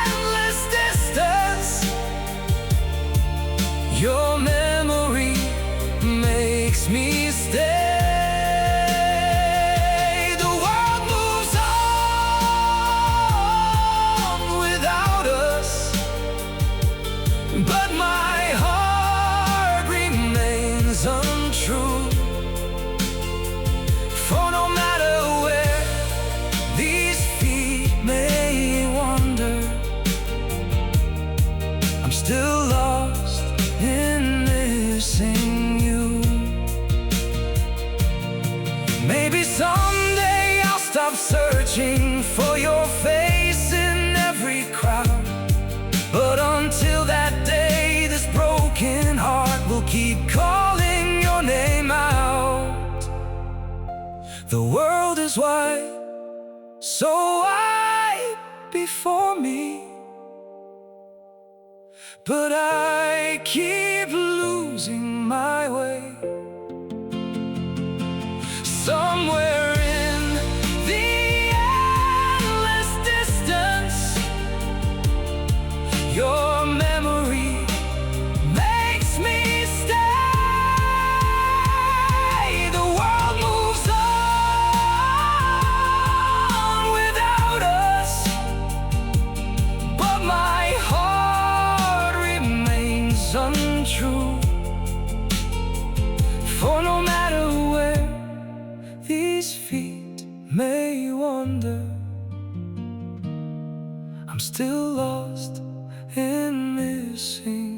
endless distance, your memory makes me stay. The world moves on without us, but my heart remains untrue. For no matter where these feet may wander, I'm still lost in missing you. Maybe someday I'll stop searching for your face in every crowd, but until that day, this broken heart will keep calling your name out. The world is wide, so wide before me, but I keep losing my way. Somewhere in the endless distance, your memory makes me stay. The world moves on without us, but my heart remains untrue. For no matter where these feet may wander, I'm still lost in missing